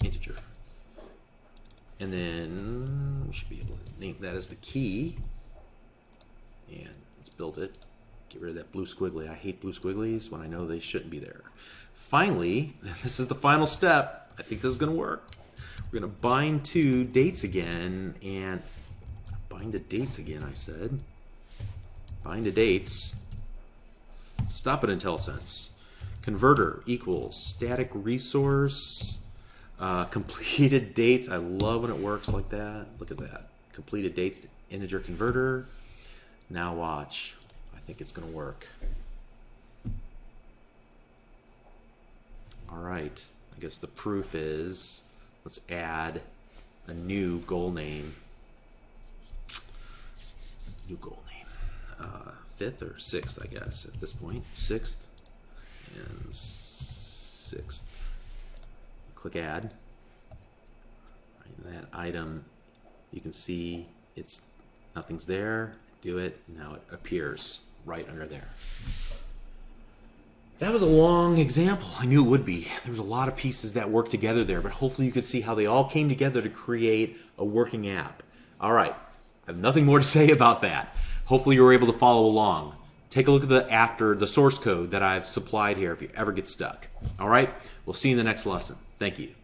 Integer. And then we should be able to name that as the key. And let's build it. Get rid of that blue squiggly. I hate blue squigglies when I know they shouldn't be there. Finally, this is the final step. I think this is going to work. We're going to bind to dates again, and bind to dates again, I said. Bind to dates. Stop it, IntelliSense. Converter equals static resource completed dates. I love when it works like that. Look at that. Completed dates to integer converter. Now watch. I think it's going to work. All right. I guess the proof is, let's add a new goal name. New goal name. 5th or 6th, I guess, at this point. 6th and 6th. Click add. that item, you can see nothing's there. Do it, now it appears right under there. That was a long example. I knew it would be. There was a lot of pieces that worked together there, but hopefully you could see how they all came together to create a working app. All right, I have nothing more to say about that. Hopefully you were able to follow along. Take a look at the source code that I've supplied here if you ever get stuck. All right, we'll see you in the next lesson. Thank you.